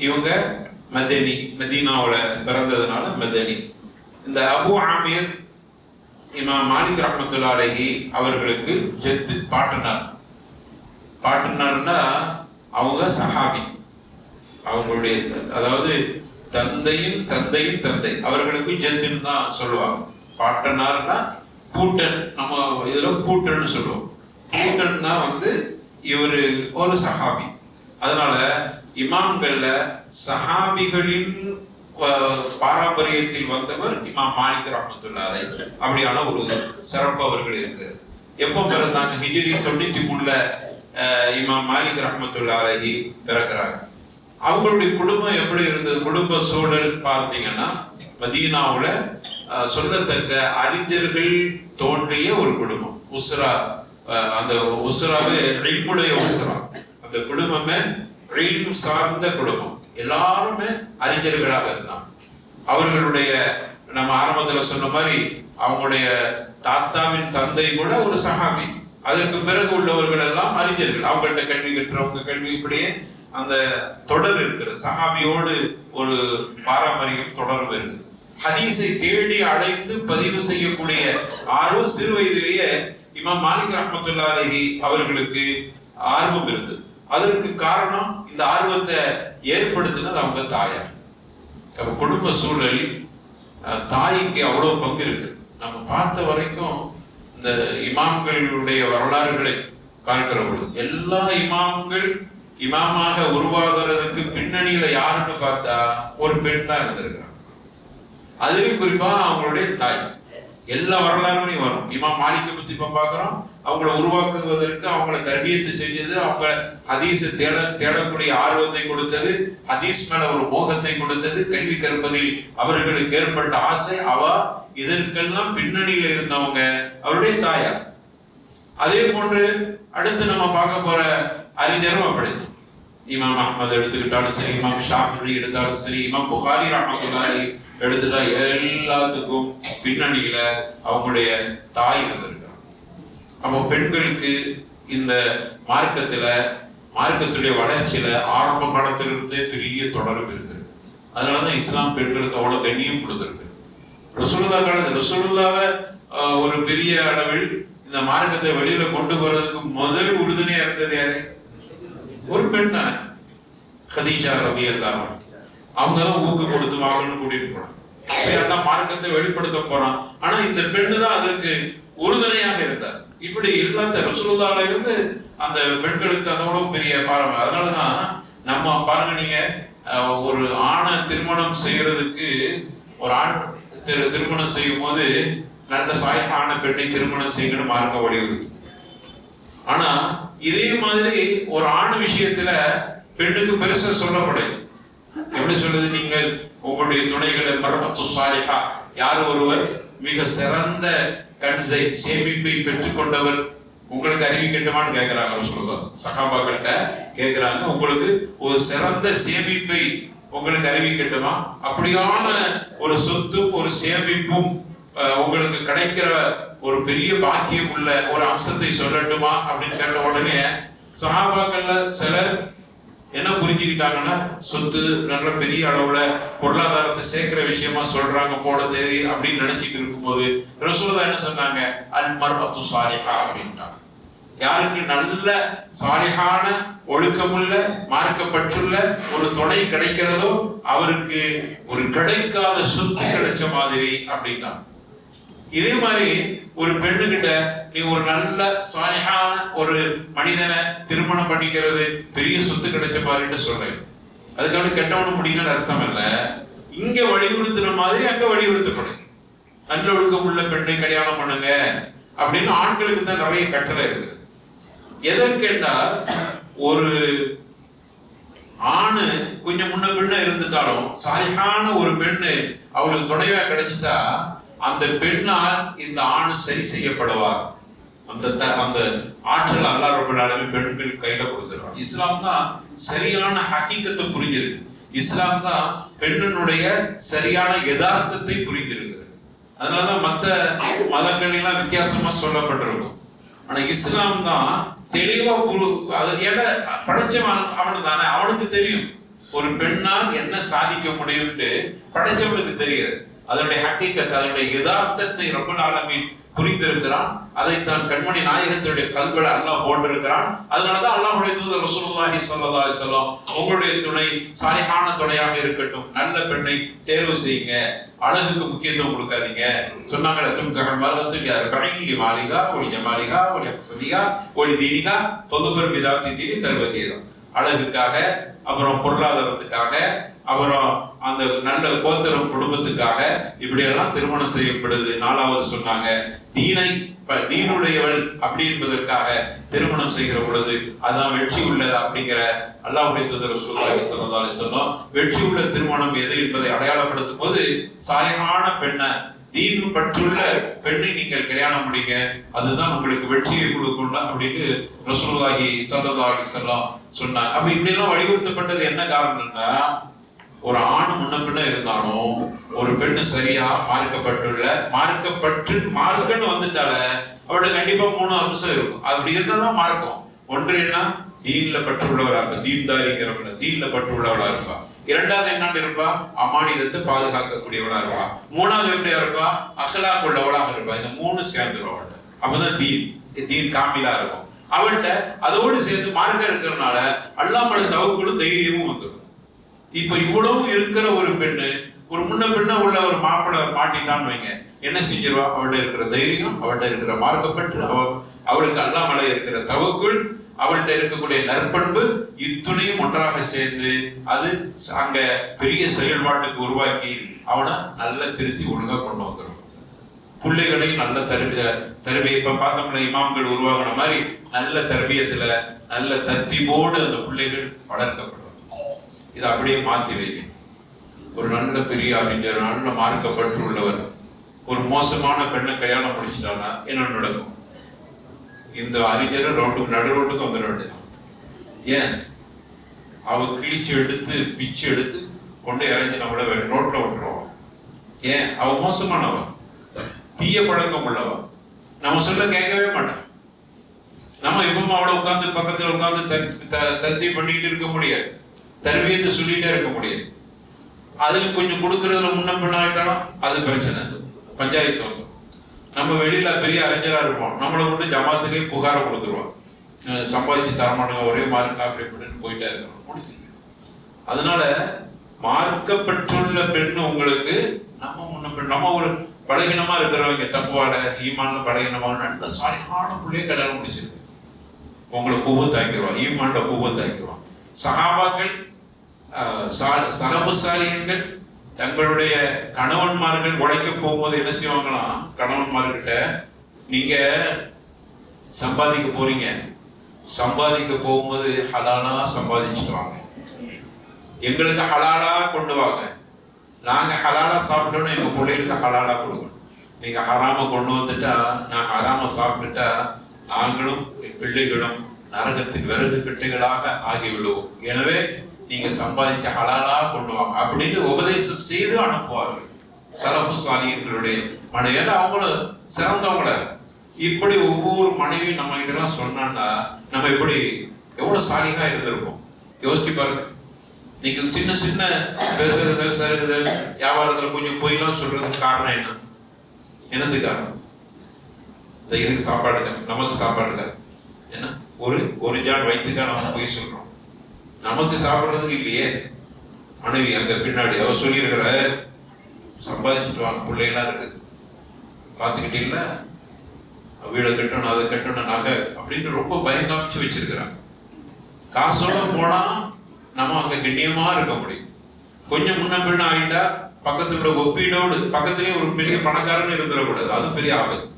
இவங்க மதனி, மதீனாவுல பிறந்ததுனால மதனி. இந்த அபு ஆமிர் இமாம் மாலிக் ரஹ்மத்துல்லாஹி அலைஹி அவர்களுக்கு ஜெத், பாட்டனார். பாட்டனார்னா அவங்க சஹாபி. அவங்களுடைய அதாவது தந்தையின் தந்தையின் தந்தை, அவர்களுக்கு ஜெத்துன்னு தான் சொல்லுவாங்க. பாட்டனார்னா பூட்டன், நம்ம இதுல பூட்டன்னு சொல்லுவோம். பூட்டன் தான் இவரு ஒரு சஹாபி. அதனால இமாம்கள்ல சஹாபிகளின் பாரம்பரியத்தில் வந்தவர் இமாம் மாலிக் ரஹ்மத்துல்லாஹி அலைஹி. அப்படியான ஒரு சிறப்பு அவர்கள் இருக்கு. எப்போ பிறந்தாங்க? ஹிஜ்ரி 93ல இமாம் மாலிக் ரஹ்மத்துல்லாஹி அலைஹி பிறக்கிறாங்க. அவங்களுடைய குடும்பம் எப்படி இருந்தது? குடும்ப சூழல் பார்த்தீங்கன்னா மதீனாவுல சொல்லத்தக்க அறிஞர்கள் தோன்றிய ஒரு குடும்பம். உஸ்ரா, அந்த உஸ்ராவே இல்முடைய உஸ்ரா. அந்த குடும்பமே இல்ம் சார்ந்த குடும்பம். எல்லாருமே அறிஞர்களாக இருந்தாங்க. அவர்களுடைய நம்ம ஆரம்பத்துல சொன்ன மாதிரி அவங்களுடைய தாத்தாவின் தந்தை கூட ஒரு சஹாபி. அதற்கு பிறகு உள்ளவர்கள் எல்லாம் அறிஞர்கள். அவங்கள்ட்ட கல்வி கற்றவங்க கல்வி, இப்படியே அந்த தொடர் இருக்கிறது. சஹாபியோடு ஒரு பாரம்பரியம் தொடர்பு இருக்கு. ஹதீஸை தேடி அழைந்து பதிவு செய்யக்கூடிய ஆர்வம் சிறு வயதிலேயே இமாம் மாலிக் ரஹ்மத்துல்லாஹி அலைஹி அவர்களுக்கு ஆர்வம் இருந்தது. அதற்கு காரணம், இந்த ஆர்வத்தை ஏற்படுத்தினது அவங்க தாயார். குடும்ப சூழல் தாய்க்கு அவ்வளவு பங்கு இருக்கு. நம்ம பார்த்த வரைக்கும் இந்த இமாம்களுடைய வரலாறுகளை பார்க்கிற பொழுது எல்லா இமாம்கள் இமாமாக உருவாகிறதுக்கு பின்னணியில யாருன்னு பார்த்தா ஒரு பெண் தான் இருந்திருக்கிறாங்க. அதுலயும் குறிப்பா அவங்களுடைய தாய். எல்லா வரலாறுலையும் வரும். இமாம் மாலிக்கை பத்தி இப்ப பாக்குறோம். அவங்களை உருவாக்குவதற்கு அவங்களை தர்பியத்து செஞ்சது, அவங்க ஹதீஸை தேடக்கூடிய ஆர்வத்தை கொடுத்தது, ஹதீஸ் மேல ஒரு மோகத்தை கொடுத்தது, கல்வி கற்பதில் அவர்களுக்கு ஏற்பட்ட ஆசை, இதற்கெல்லாம் பின்னணியில இருந்தவங்க அவருடைய தாயார். அதே போன்று அடுத்து நம்ம பார்க்க போற அறிஞரும் அப்படி. இமாம் அஹ்மது எடுத்துக்கிட்டாலும் சரி, இமாம் ஷாஃபிஈ எடுத்தாலும் சரி, இமாம் புகாரி ரஹ்மத்துல்லாஹி எடுத்துட்டா எல்லாத்துக்கும் பின்னணியில அவங்களுடைய தாய் இருந்திருக்கிறாங்க. அப்போ பெண்களுக்கு இந்த மார்க்கத்துடைய வளர்ச்சியில ஆரம்ப காலத்திலிருந்தே பெரிய தொடர்பு இருக்கு. அதனாலதான் இஸ்லாம் பெண்களுக்கு அவ்வளவு கண்ணியம் கொடுத்திருக்கு. ரசூலுல்லாஹ் காலத்துல ரசூலுல்லாஹ்வை ஒரு பெரிய அளவில் இந்த மார்க்கத்தை வெளியில கொண்டு போறதுக்கு முதல் உறுதுணையா இருந்தது யாரு? ஒரு பெண் தானே, கதீஜா ரலியல்லாஹு அன்ஹா. அவங்கதான் ஊக்கு கொடுத்து வாங்கன்னு கூட்டிட்டு போனாங்க. மார்க்கத்தை வெளிப்படுத்த போறான். ஆனா இந்த பெண்ணு தான் அதற்கு உறுதுணையாக இருந்தார். இப்படி எல்லாத்த ரசூலுல்லாஹ்ல இருந்து அந்த பெண்களுக்கு அதோட பெரிய பாரம்பரியம். அதனாலதான் நம்ம பாருங்க, நீங்க ஒரு ஆணை திருமணம் செய்யறதுக்கு, ஒரு ஆண் திருமணம் செய்யும் போது நல்ல சாய்ஹான பெண்ணை திருமணம் செய்யணும் மார்க்க வலியுறுத்து. ஆனா இதே மாதிரி ஒரு ஆண் விஷயத்துல பெண்ணுக்கு பெருசா சொல்லப்படும். எப்படி சொல்லுது? நீங்கள் உங்களுடைய துணைகளை மர்அத்து சாலிஹா, யார் ஒருவர் மிக சிறந்த கன்சை சேமிப்பை பெற்றுக்கொண்டவர் உங்களுக்கு அறிவிக்கட்டுமான்னு கேட்கிறாங்க சொல்லுவாங்க. சகாபாக்கிட்ட கேட்கிறாங்க, உங்களுக்கு ஒரு சிறந்த சேமிப்பை உங்களுக்கு அறிவிக்கட்டுமா, அப்படியான ஒரு சொத்தும் ஒரு சேமிப்பும் உங்களுக்கு கிடைக்கிற ஒரு பெரிய பாக்கியம் உள்ள ஒரு அம்சத்தை சொல்லட்டுமா அப்படின்னு கேட்ட உடனே சஹாபாக்கள்ல சிலர் என்ன புரிஞ்சுக்கிட்டாங்கன்னா, சொத்து நல்ல பெரிய அளவுல பொருளாதாரத்தை சேர்க்கிற விஷயமா சொல்றாங்க போல தேதி அப்படின்னு நினைச்சிட்டு இருக்கும்போது ரசூலுல்லாஹ் என்ன சொன்னாங்க, அல் மர்அத்து சாலிஹா அப்படின்ட்டாங்க. யாருக்கு நல்ல சாலிஹான ஒழுக்கமுள்ள மார்க்கப்பட்டுள்ள ஒரு துணை கிடைக்கிறதோ அவருக்கு ஒரு கிடைக்காத சொத்து கிடைச்ச மாதிரி அப்படின்னா. இதே மாதிரி ஒரு பெண்ணுகிட்ட நீ ஒரு நல்ல சாலிஹான ஒரு மனிதனை திருமணம் பண்ணிக்கிறது பெரிய சொத்து கிடைச்ச மாதிரின்னு சொல்றேன். அதுக்காக கெட்டவனும் முடியும்னு அர்த்தம் இல்ல. இங்க வலியுறுத்துற மாதிரி அங்க வலியுறுத்தப்படுது. நல்ல ஒழுக்கம் உள்ள பெண்ணை கல்யாணம் பண்ணுங்க அப்படின்னு ஆண்களுக்கு தான் நிறைய கட்டளை இருக்குது. எதற்கென்றா ஒரு ஆணு கொஞ்சம் முன்ன பின்ன இருந்துட்டாலும் சாலிஹான ஒரு பெண்ணு அவளுக்கு துணைவா கிடைச்சிட்டா அந்த பெண்ணால் இந்த ஆண் சரி செய்யப்படுவார். அந்த ஆற்றல் அல்லாஹ் ரப்பல் ஆலமீன் பெண்கள் கையில கொடுத்துருவார். இஸ்லாம் தான் சரியான ஹகீகத்தை புரிஞ்சிருக்கு. இஸ்லாம் தான் பெண்ணினுடைய சரியான யதார்த்தத்தை புரிந்திருக்கிறது. அதனாலதான் மற்ற மதங்கள் எல்லாம் வித்தியாசமா சொல்லப்பட்டிருக்கும். ஆனா இஸ்லாம் தான் தெளிவா படைச்சவன் அவனு தானே, அவனுக்கு தெரியும் ஒரு பெண்ணால் என்ன சாதிக்க முடியும்ட்டு படைச்சவனுக்கு தெரியாது. அதனுடைய ஹக்கீகத், அதனுடைய யதார்த்தத்தை ரப்பல் ஆலமீன் புரிந்திருக்கிறான். அதைத்தான் கண்மணி நாயகத்தினுடைய கல்வில அல்லாஹ் போட்டிருக்கிறான். அதனாலதான் அல்லாஹ்வுடைய தூதர் ரசூலுல்லாஹி ஸல்லல்லாஹு அலைஹி வஸல்லம் உங்களுடைய துணை சாலிஹான துணையாக இருக்கட்டும், நல்ல பெண்ணை தேர்வு செய்யுங்க, அழகுக்கு முக்கியத்துவம் கொடுக்காதீங்க சொன்னாங்க. தும்கஹல் மர்அத்து பிஅர்பஇன் மாலிகா ஒலி ஜமாலிகா ஒலி அக்ஸலிகா ஒலி தீனிகா ஃபதுஃபர் பிதாத்தி தீனி தர்வதியதா. அழகுக்காக, அப்புறம் பொருளாதாரத்துக்காக, அப்புறம் அந்த நல்ல கோத்திரம் குடும்பத்துக்காக இப்படியெல்லாம் திருமணம் செய்யப்படுது. நாலாவது சொன்னாங்க, தீனுடையவள் அப்படி என்பதற்காக திருமணம் செய்கிற பொழுது அதான் வெற்றி உள்ளது அப்படிங்கிற அல்லாஹ்வுடைய தூதர் ரசூலுல்லாஹி ஸல்லல்லாஹு அலைஹி வஸல்லம் வெற்றி உள்ள திருமணம் எது என்பதை அடையாளப்படுத்தும் போது சாலிஹான பெண்ணை, தீன் பற்றுள்ள பெண்ணை நீங்கள் கல்யாணம் முடிங்க, அதுதான் உங்களுக்கு வெற்றியை கொடுக்கும் அப்படின்னு ரசூலுல்லாஹி ஸல்லல்லாஹு அலைஹி வஸல்லம் சொன்னாங்க. அப்ப இப்படி எல்லாம் வலியுறுத்தப்பட்டது என்ன காரணம்னா, ஒரு ஆண் முன்ன பின்ன இருந்தாலும் ஒரு பெண்ணு சரியா மார்க்கன்னு வந்துட்டால அவரோட கண்டிப்பா 3 அம்சம் இருக்கும். அப்படி இருந்தாதான் மார்க்கம். ஒன்று என்ன, தீன்ல பற்றுள்ளவரா இருப்பா, தீன்தாரிங்கிறவங்க தீன்ல பற்றுள்ளவளா இருப்பா. இரண்டாவது என்னன்னு இருப்பா, அமானிதத்தை பாதுகாக்கக்கூடியவளா இருப்பா. மூணாவது எப்படியா இருப்பா, அஹ்லாக் உள்ளவளாக இருப்பா. இந்த 3 சேர்ந்துருவாள். அப்பதான் தீன் காமிலா இருக்கும் அவள்கிட்ட. அதோடு சேர்த்து மார்க்கம் இருக்கிறதுனால அல்லாமல் தவக்குள்ளும் தைரியமும் வந்துடும். இப்ப இவ்வளவு இருக்கிற ஒரு பெண்ணு ஒரு முன்ன பின்ன உள்ள ஒரு மாப்பிள்ளை மாட்டிட்டான்னு வைங்க, என்ன செஞ்சிருவா, அவள்கிட்ட இருக்கிற தைரியம், அவள்கிட்ட இருக்கிற மார்க்கப்பற்று, அவளுக்கு அல்லாமலை இருக்கிற தவக்குள், அவள்கிட்ட இருக்கக்கூடிய நற்பண்பு, இத்துணையும் ஒன்றாக சேர்ந்து அது அங்க பெரிய செயல்பாட்டுக்கு உருவாக்கி அவனை நல்ல திருத்தி ஒழுங்கா கொண்டு வந்துடும். பிள்ளைகளையும் நல்ல தரபிய இப்ப பார்த்தோம்ல, இமாம்கள் உருவாகின மாதிரி நல்ல தரபியத்துல நல்ல தத்திபோடு அந்த பிள்ளைகள் வளர்க்கப்படும். இதை அப்படியே மாத்தி வைங்க. ஒரு நல்ல பெரிய அறிஞர், நல்ல மார்க்கப்பற்று உள்ளவர் ஒரு மோசமான பெண்ணை கல்யாணம் முடிச்சிட்டானா என்ன நடக்கும்? இந்த அறிஞர் நடு ரோட்டுக்கு வந்துட வேண்டியது. ஏன்? அவ கிழிச்சு எடுத்து பிச்சு எடுத்து கொண்டு இறங்கி நம்மள ரோட்ல விட்டுருவோம். ஏன்? அவ மோசமானவன், தீய பழக்கம் உள்ளவன், நம்ம சொல்ல கேட்கவே மாட்டான். நம்ம எப்பவும் அவளை உட்கார்ந்து பக்கத்துல உட்கார்ந்து தத்தி பண்ணிக்கிட்டு இருக்க முடியாது, தர்பியத்தை சொல்லிட்டே இருக்க முடியாது. அதுல கொஞ்சம் கொடுக்கறதுல முன்ன பின்னாயிட்டாலும் அது பிரச்சனை, பஞ்சாயத்து வந்து. நம்ம வெளியில பெரிய அறிஞரா இருப்போம், நம்மளை கொண்டு ஜமாத்திலேயே புகார கொடுத்துருவோம், சம்பாதிச்சு தரமானுங்க, ஒரே மார்க்கா அப்படி இப்படின்னு போயிட்டே இருக்கணும். அதனால மார்க்கப்பட்டுள்ள பெண் உங்களுக்கு நம்ம ஒரு பலகீனமா இருக்கிறவங்க, தப்புவாட ஈமான்ல பலகீனமான நல்ல சாலிஹான பிள்ளைய கல்யாணம் முடிச்சிருக்கு, உங்களை கூவத்தாக்கிடுவான், ஈமான்ல கூவத்தாக்கிடுவான். சஹாபாக்கள் சலஃபு சாலிஹீன்கள் தங்களுடைய கணவன்மார்கள் உழைக்க போகும்போது என்ன செய்வாங்களாம், கணவன்மார்கிட்ட நீங்க சம்பாதிக்க போறீங்க, சம்பாதிக்க போகும்போது ஹலாலா சம்பாதிச்சுட்டு வாங்க, எங்களுக்கு ஹலாலா கொண்டு வாங்க, நாங்க ஹலாலா சாப்பிட்டோம்னா எங்க பிள்ளைகளுக்கு ஹலாலா கொடுக்கணும். நீங்க ஹராம கொண்டு வந்துட்டா, நான் ஹராம சாப்பிட்டுட்டா நாங்களும் பிள்ளைகளும் நரகத்தின் விறகு கட்டைகளாக ஆகிவிடுவோம். எனவே நீங்க சம்பாதிச்ச ஹலாலா கொண்டு வாங்க அப்படின்னு உபதேசம் செய்து அனுப்புவார்கள் சலஃபு சாலிஹீன்களுடைய மனைவியால. அவங்களும் சிறந்தவங்கள. இப்படி ஒவ்வொரு மனைவியும் நம்ம கிட்ட எல்லாம் சொன்னா நம்ம எப்படி எவ்வளவு சாலிகா இருந்திருப்போம் யோசிச்சு பாருங்க. நீங்க சின்ன சின்ன பேசுறதுகள் சருகுதல் வியாபாரத்துல கொஞ்சம் பொய்லாம் சொல்றதுக்கு காரணம் என்ன? என்னது காரணம்? இதுக்கு சாப்பாடுங்க, நமக்கு சாப்பாடுங்க என்ன ஒரு ஜான் வயிற்றுக்கா நம்ம பொய் சொல்றோம், நமக்கு சாப்பிடுறதுக்கு இல்லையே. மனைவி அங்க பின்னாடி அவ சொல்லியிருக்கிற சம்பாதிச்சுட்டு வாங்க, பிள்ளைகளாம் இருக்கு பார்த்துக்கிட்டீங்களா, வீடை கட்டணும் அதை கட்டணும் நகை அப்படின்னு ரொம்ப பயம் காமிச்சு வச்சிருக்கிறாங்க. காசோட போனா நம்ம அங்க கண்ணியமா இருக்க முடியும். கொஞ்சம் முன்ன பின்ன ஆகிட்டா பக்கத்துல ஒப்பீடோடு பக்கத்துலயே ஒரு பெரிய பணக்காரன்னு இருந்துடக்கூடாது, அது பெரிய ஆபத்து.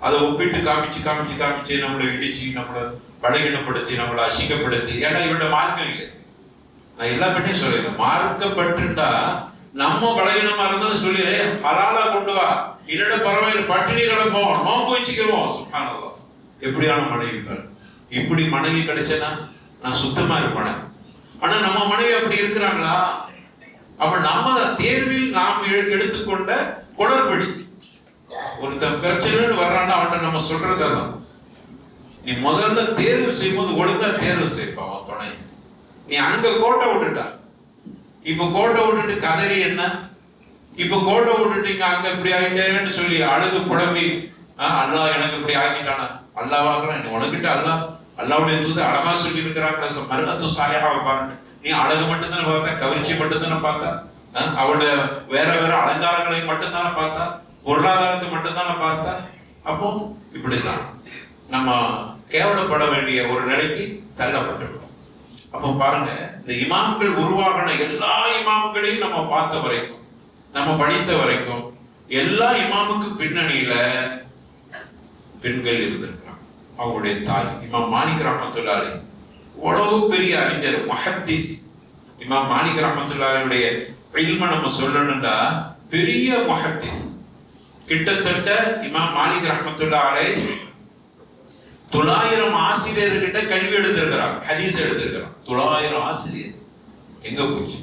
அதை ஒப்பிட்டு காமிச்சு காமிச்சு காமிச்சு நம்மளை இடிச்சு நம்மளை பலகீனப்படுத்தி நம்மளை அசிங்கப்படுத்தி. ஏன்னா இவரோட மார்க்கம் இல்லை. நான் எல்லா பற்றியும் சொல்லிடுறேன், மார்க்கப்பட்டுண்டா நம்ம பலகீனமா இருந்தாலும் சொல்லிடு ஹலாலா கொண்டு வா, இல்லட பரவாயில்ல பட்டினி கிடப்போம் நோம்பு வச்சுக்கிறோம். சுப்ஹானல்லாஹ், எப்படியான மனைவி பாரு. இப்படி மனைவி கிடைச்சேன்னா நான் சுத்தமா இருப்பேன். ஆனா நம்ம மனைவி அப்படி இருக்கிறாங்களா? அப்ப நம்ம தேர்வில் நாம் எடுத்துக்கொண்ட குளறுபடி. ஒருத்தன் பிரச்சனைன்னு வர்றான்னா அவன்கிட்ட நம்ம சொல்றதான், நீ முதல்ல தேர்வு செய்யும்போது ஒழுங்கா தேர்வு செய்ப்பான் அவன் துணை. நீ அங்க கோட்டை விட்டுட்டா, இப்ப கோட்டை விட்டுட்டு கதறி என்ன, இப்ப கோட்டை விட்டுட்டீங்க அங்க இப்படி ஆகிட்டேன்னு சொல்லி அழுது புலம்பி அல்லாஹ் எனக்கு இப்படி ஆக்கிட்டானா, அல்லாஹ் உனக்கிட்ட அல்லாவுடைய தூது அழகா சொல்லி இருக்கிறாங்க மருகத்து சாலிஹாவை பாருங்க. நீ அழகு மட்டும்தானே பார்த்தா, கவர்ச்சி மட்டும்தானே பார்த்தா, அவளுடைய வேற வேற அலங்காரங்களை மட்டும்தானே பார்த்தா, பொருளாதாரத்தை மட்டும்தானே பார்த்தா. அப்போ இப்படிதான் நம்ம கேவலப்பட வேண்டிய ஒரு நிலைக்கு தள்ளப்பட்டுவிடும். அப்போ பாருங்க, இந்த இமாம்கள் உருவாகின எல்லா இமாம்களையும் நம்ம பார்த்த வரைக்கும், நம்ம படித்த வரைக்கும், எல்லா இமாமுக்கு பின்னணியில பெண்கள் இருந்திருக்கிறாங்க. அவங்களுடைய தாய் இமாம் மாலிக் ரஹ்மத்துல்லாஹி அலைஹி அவ்வளவு பெரிய அறிஞர் முஹத்திஸ். இமாம் மாலிக் ரஹ்மத்துல்லாஹி அலைஹியுடைய இல்ம நம்ம சொல்லணும்னா பெரிய முஹத்திஸ். கிட்டத்தட்ட இமாம் மாலிக் ரஹ்மத்துல்லாஹி அலைஹி 900 ஆசிரியர்கிட்ட கல்வி எடுத்திருக்கிறாங்க, ஹதீஸ் எடுத்திருக்கிறாங்க. 900 ஆசிரியர் எங்க போச்சு?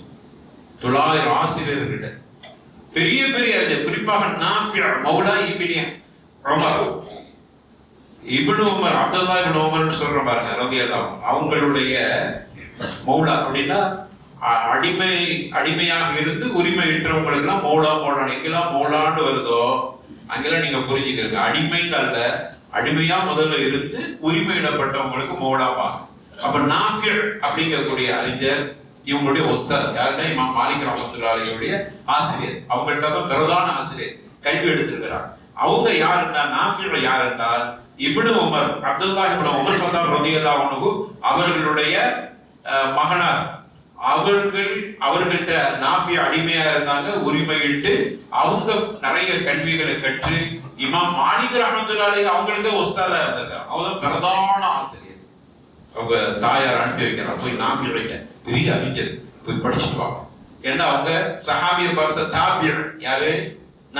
900 ஆசிரியர்கிட்ட பெரிய பெரிய அறிஞர், குறிப்பாக நாஃபி மௌலா இப்னு உமர், இப்னு உமர் அப்துல்லா இப்னு உமர்னு சொல்ற பாருங்க ரலியல்லாஹு அன்ஹு. அவங்களுடைய மௌலா அப்படின்னா அடிமையாக இருந்து உரிமை ஈற்றவங்களுக்கு எல்லாம் மௌலா எங்கெல்லாம் மௌலான்னு வருதோ அங்கெல்லாம் நீங்க புரிஞ்சுக்கிறீங்க. அடிமைன்னு அல்ல, அடிமையா முதல்ல இருந்து உரிமையிடப்பட்டவங்களுக்கு மௌலாவா. அப்ப நாஃபி அப்படிங்கக்கூடிய அறிஞர் இவங்களுடைய உஸ்தாத் யாருன்னா இமாம் மாலிக் ரஹ்மத்துல்லாஹி அலைஹியுடைய ஆசிரியர். அவங்கள்ட்ட தான் பிரதான ஆசிரியர் கல்வி எடுத்திருக்கிறார். அவங்க யாருன்னா நாஃபி யாருன்னா இப்னு உமர் அப்துல்லா இப்னு உமர் ஃபத்தாப் ரலியல்லாஹு அன்ஹு அவர்களுடைய மகனார். அவர்கள்ட்ட நாஃபி அடிமையா இருந்தாங்க, உரிமையிட்டு அவங்க நிறைய கல்விகளை கற்று இமாம் மாலிக் ரஹ்மத்துல்லாஹி அலைஹி அவங்களுக்கு உஸ்தாதா இருந்தாங்க. அவங்க பிரதான ஆசிரியர். அவங்க தாயார் அனுப்பி வைக்கிறாங்க, போய் நாஃபியுடைய பெரிய அறிஞர் போய் படிச்சுட்டு வாங்க. ஏன்னா அவங்க சஹாபியை பார்த்த தாபியர் யாரு?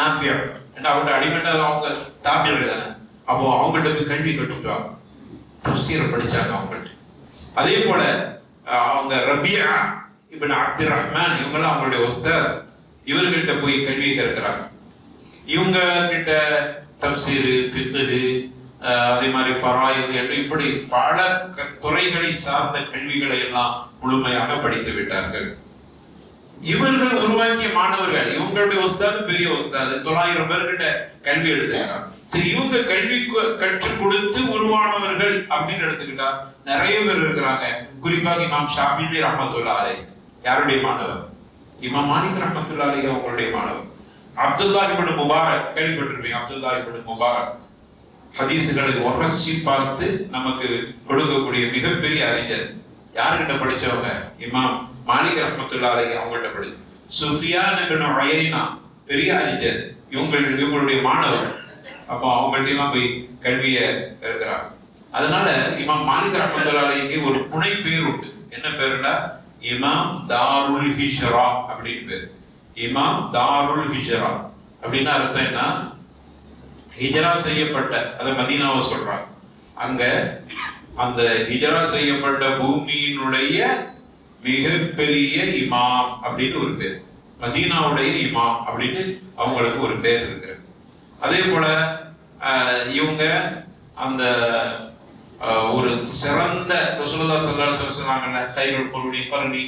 நாஃபியர். ஏன்னா அவங்க அடிமையா அவங்க தாபியர் தானே. அப்போ அவங்கள்ட்ட போய் கல்வி கற்றுட்டு வாங்க. தஃப்சீரை படிச்சாங்க அவங்கள்ட்ட. அதே போல அவங்க ரபியா இப்னு அப்துர் ரஹ்மான் இவங்கெல்லாம் அவங்களுடைய உஸ்தாத். இவர்கள்ட்ட போய் கல்வி கற்கிறாங்க. இவங்க கிட்ட தஃப்சீர், ஃபிக்ஹ், அதே மாதிரி ஃபராயித் என்று இப்படி பல துறைகளை சார்ந்த கல்விகளை எல்லாம் முழுமையாக படித்து விட்டார்கள். இவர்கள் உருவாக்கிய மாணவர்கள், இவங்களுடைய உஸ்தாத் பெரிய உஸ்தாத் 900 பேர்கிட்ட கல்வி எடுத்துக்கிறாங்க. சரி, இவங்க கல்வி கற்றுக் கொடுத்து உருவானவர்கள் அப்படின்னு எடுத்துக்கிட்டா நிறைய பேர் இருக்கிறாங்க. குறிப்பாக இமாம் ஷாஃபிஈ ரஹ்மத்துல்லாஹி அலைஹி யாருடைய மாணவர்? இமாம் மாலிக் ரஹ்மத்துல்லாஹி அலைஹி அவங்களுடைய மாணவர். அப்துல்லா இப்னு முபாரக் கேள்விப்பட்டிருப்பீங்க. அப்துல்லா இப்னு முபாரக் ஹதீஸ்களை உரசி பார்த்து நமக்கு கொடுக்கக்கூடிய மிகப்பெரிய அறிஞர். யாருக்கிட்ட படிச்சவங்க? இமாம் மாலிக் ரஹ்மத்துல்லாஹி அலைஹி அவங்கள்ட்ட படிச்சு. சுஃபியான் இப்னு உயைனா பெரிய அறிஞர், இவங்களுடைய மாணவர். அப்போ அவங்கள்ட்ட எல்லாம் போய் கல்வியை கற்கிறாங்க. அதனால இமாம் மாலிக் ரஹ்மத்துல்லாஹி அலைஹிக்கு ஒரு புனை பேர் உண்டு. என்ன பேருன்னா இமாம் தாருல் ஹிஜ்ரா அப்படின்னு பேர். இமாம் தாருல் ஹிஜ்ரா அப்படின்னா அர்த்தம் என்ன? ஹிஜ்ரா செய்யப்பட்ட, அதை மதீனாவை சொல்றாங்க. அங்க அந்த ஹிஜ்ரா செய்யப்பட்ட பூமியினுடைய மிகப்பெரிய இமாம் அப்படின்னு ஒரு பேர், மதீனாவுடைய இமாம் அப்படின்னு அவங்களுக்கு ஒரு பேர் இருக்கு. அதே போல இவங்க அந்த ஒரு சிறந்த ரசூலுல்லாஹி ஸல்லல்லாஹு அலைஹி வஸல்லம் சொன்னாங்கல்ல, கைருல் குர்னி கர்னி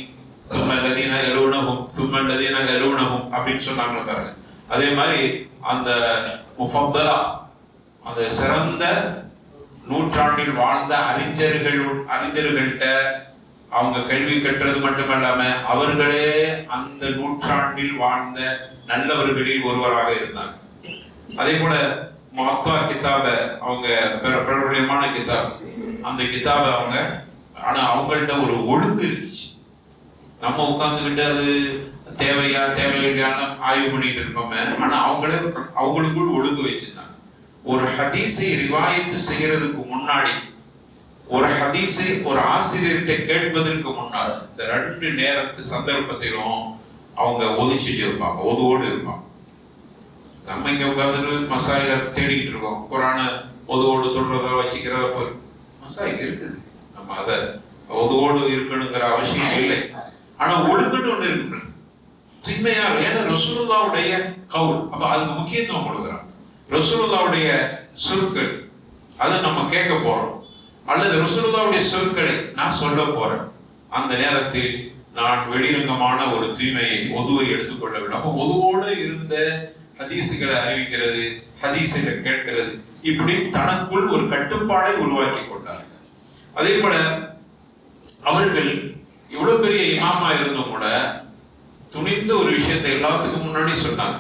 சும்ம அல்லதீன யலூனஹும் சும்ம அல்லதீன யலூனஹும் அப்படின்னு சொன்னாங்க பாருங்க. அதே மாதிரி அந்த முஃபத்தலா, அந்த சிறந்த நூற்றாண்டில் வாழ்ந்த அறிஞர்கள்ட்ட அவங்க கல்வி கற்றது மட்டுமல்லாம அவர்களே அந்த நூற்றாண்டில் வாழ்ந்த நல்லவர்களில் ஒருவராக இருந்தாங்க. அதே போல முஅத்தா கிதாப அவங்க பிரபலமான கிதாப், அந்த கிதாபை அவங்க, ஆனா அவங்கள்ட்ட ஒரு ஒழுங்கு இருந்துச்சு. நம்ம உட்கார்ந்துக்கிட்டு அது தேவையா தேவையில்லையான ஆய்வு பண்ணிட்டு இருப்போமே, ஆனா அவங்களுக்குள் ஒழுங்கு வச்சிருந்தாங்க. ஒரு ஹதீஸை ரிவாயத்து செய்யறதுக்கு முன்னாடி, ஒரு ஹதீஸை ஒரு ஆசிரியர்கிட்ட கேட்பதற்கு முன்னால் இந்த 2 நேரத்து சந்தர்ப்பத்திலும் அவங்க ஒதுச்சிட்டு இருப்பாங்க, ஒதுவோடு இருப்பாங்க. நம்ம இங்க உட்கார்ந்து மசாயில தேடிக்கிட்டு இருக்கோம், குரான ஒதுவோடு தொடுறதா வச்சுக்கிறதா போய் மசாயில் இருக்குது. நம்ம அதை ஒதுவோடு இருக்கணுங்கிற அவசியம் இல்லை. ஆனா ஒழுங்குன்னு ஒண்ணு இருக்கு, தூய்மையா. ஏன்னா ரசூலுல்லாஹ்வுடைய கவுல், அப்ப அதுக்கு முக்கியத்துவம் கொடுக்குறாங்க. ரசூலுல்லாஹ்வுடைய சொற்கள் அதை நம்ம கேட்க போறோம், அல்லது ரசூலுல்லாஹ்வுடைய சொற்களை நான் சொல்ல போறேன். அந்த நேரத்தில் நான் வெளிரங்கமான ஒரு தூய்மையை, ஒதுவை எடுத்துக்கொள்ள வேண்டும். அப்போ ஒதுவோடு இருந்த ஹதீசுகளை அறிவிக்கிறது, ஹதீசுகளை கேட்கிறது, இப்படி தனக்குள் ஒரு கட்டுப்பாடை உருவாக்கி கொண்டார்கள். அதே போல அவர்கள் இவ்வளவு பெரிய இமாமா இருந்தும் கூட துணிந்த ஒரு விஷயத்தை எல்லாத்துக்கும் முன்னாடி சொன்னாங்க.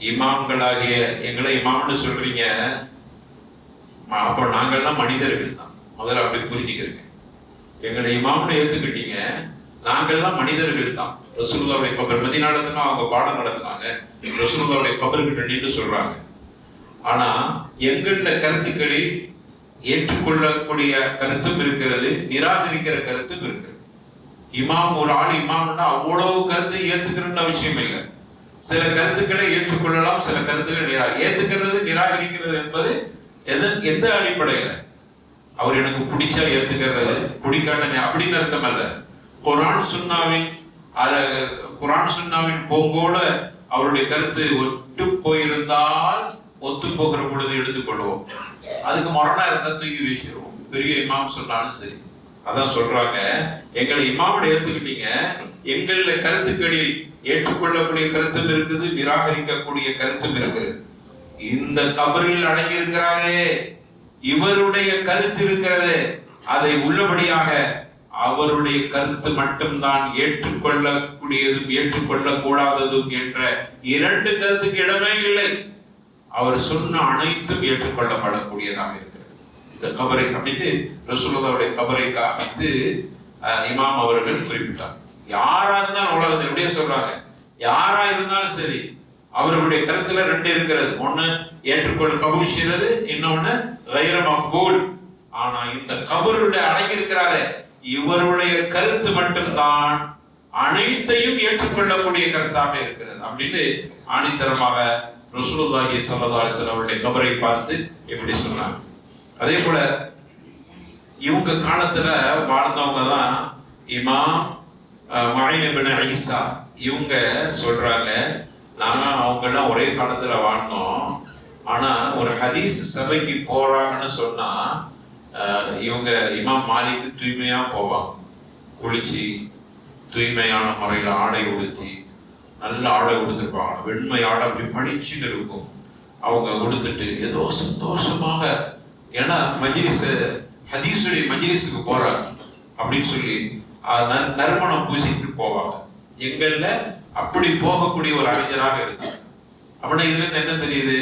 இமாம்களாகிய எங்களை இமாம்னு சொல்றீங்க, அப்ப நாங்கள்லாம் மனிதர்கள் தான். முதல்ல அப்படி புரிஞ்சுக்கிறீங்க. எங்களை இமாம்னு ஏத்துக்கிட்டீங்க, நாங்கள்லாம் மனிதர்கள் தான். ரசூலுல்லாஹ்வுடைய கபர் மதீனாவுல அவங்க பாடம் நடத்துனாங்க, ரசூலுல்லாஹ்வுடைய கபர்கிட்ட நின்று சொல்றாங்க. ஆனா எங்கள கருத்துக்களில் ஏற்றுக்கொள்ளக்கூடிய கருத்தும் இருக்கிறது, நிராகரிக்கிற கருத்தும் இருக்கிறது. இமாம், ஒரு ஆள் இமாம்னா அவ்வளவு கருத்து ஏத்துக்கிறன்ற விஷயம் இல்லை. சில கருத்துக்களை ஏற்றுக்கொள்ளலாம், சில கருத்துக்களை ஏத்துக்கிறது நிராகரிக்கிறது என்பது எந்த அடிப்படையில? அவர் எனக்கு பிடிச்சா ஏத்துக்கிறது, பிடிக்காத அப்படின்னு அர்த்தம் அல்ல. குர்ஆன் சுன்னாவின் போங்கோட அவருடைய கருத்து ஒட்டு போயிருந்தால் ஒத்து போகிற பொழுது எடுத்துக்கொள்வோம், அதுக்கு மரணா இருந்தா தூக்கி வீசிடுவோம். பெரிய இமாம் சொன்னாலும் சரி. அதான் சொல்றாங்க, எங்களை இமாமோட ஏத்துக்கிட்டீங்க, எங்கள கருத்துக்களில் ஏற்றுக்கொள்ளக்கூடிய கருத்தும் இருக்குது, நிராகரிக்கக்கூடிய கருத்தும் இருக்குது. இந்த கபரில் அடங்கி இருக்கிறாரே, இவருடைய கருத்து இருக்கிறது, அதை உள்ளபடியாக அவருடைய கருத்து மட்டும்தான் ஏற்றுக்கொள்ளக்கூடியதும் ஏற்றுக்கொள்ளக்கூடாததும் என்ற 2 கருத்துக்கு இடமே இல்லை. அவர் சொன்ன அனைத்தும் ஏற்றுக்கொள்ளப்படக்கூடியதாக இருக்கிறது. இந்த கபரை அப்படின்னு ரசூலுல்லாஹ்வுடைய கபரை காமித்து இமாம் அவர்கள் குறிப்பிட்டார். யாரா இருந்தாலும் உலகத்தில் எப்படியே சொல்றாங்க, யாரா இருந்தாலும் சரி அவர்களுடைய கருத்துல 2 இருக்கிறது. ஒண்ணு ஏற்றுக்கொள்ள கபூல் செய்வது, இன்னொன்னு கைர மக்பூல். ஆனா இந்த கபருடைய அடங்கி இருக்கிறாரு, இவருடைய கருத்து மட்டும்தான் அனைத்தையும் ஏற்றுக்கொள்ளக்கூடிய கருத்தாக இருக்கிறது அப்படின்னு ஆணித்தரமாக ரசூலுல்லாஹி ஸல்லல்லாஹு அலைஹி வஸல்லம் அவருடைய கபரை பார்த்து எப்படி சொன்னாங்க. அதே போல இவங்க காலத்துல வாழ்ந்தவங்க தான் இமாம் மஅயின் இப்னு ஈசா. இவங்க சொல்றாங்க, நாங்க அவங்கெல்லாம் ஒரே காலத்துல வாழ்ந்தோம், ஆனா ஒரு ஹதீஸ் சபைக்கு போறாங்கன்னு சொன்னா இவங்க இமாம் மாலிக்கு தூய்மையா போவாங்க, குளிச்சு தூய்மையான முறையில் ஆடை உடுத்தி, நல்ல ஆடை உடுத்திருப்பாங்க, வெண்மை ஆடை அப்படி படிச்சுட்டு இருக்கும். அவங்க உடுத்துட்டு ஏதோ சந்தோஷமாக, ஏன்னா மஜ்லிஸ் ஹதீஸுடைய மஜ்லிஸுக்கு போறாங்க அப்படின்னு சொல்லி நறுமணம் பூசிட்டு போவாங்க. எங்கள்ல அப்படி போகக்கூடிய ஒரு அறிஞராக இருந்தாங்க. அப்படின்னா இதுல இருந்து என்ன தெரியுது?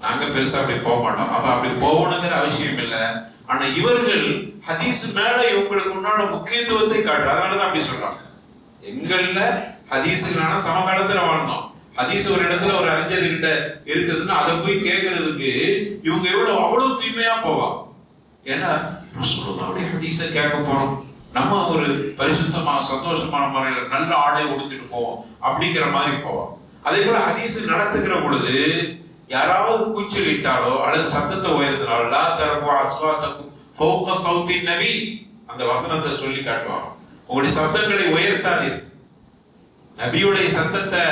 நாங்க பெருசா அப்படி போக மாட்டோம். அப்ப அப்படி போகணுங்கிற அவசியம் இல்லை. ஆனா இவர்கள் ஹதீஸ் மேல இவங்களுக்கு முன்னால முக்கியத்துவத்தை காட்டுற, அதனாலதான் அப்படி சொல்றாங்க. எங்கள்ல ஹதீஸுக்கான சமகாலத்துல வாழ்ந்தோம். ஹதீஸ் ஒரு இடத்துல ஒரு அறிஞர் கிட்ட இருக்குதுன்னா அதை போய் கேட்கறதுக்கு இவங்க அவ்வளவு தூய்மையா போவாங்க. ஏன்னா ரசூலுல்லாஹ்வுடைய ஹதீஸை கேட்க போறோம், நம்ம ஒரு பரிசுத்தமா சந்தோஷமான முறையில் நல்ல ஆடை உடுத்திட்டு போவோம் அப்படிங்கிற மாதிரி போவோம். அதே போல ஹதீஸ் நடத்துகிற பொழுது யாராவது கூச்சலிட்டாலோ அல்லது சத்தத்தை உயர்த்தினாலோ லா தர்ஃபு அஸ்வாத்தக்கும் ஃபௌக ஸௌத்தின் நபி, அந்த வசனத்தை சொல்லி காட்டுவாங்க. உங்களுடைய சத்தங்களை உயர்த்தாதீர்கள், நபியுடைய சத்தத்தை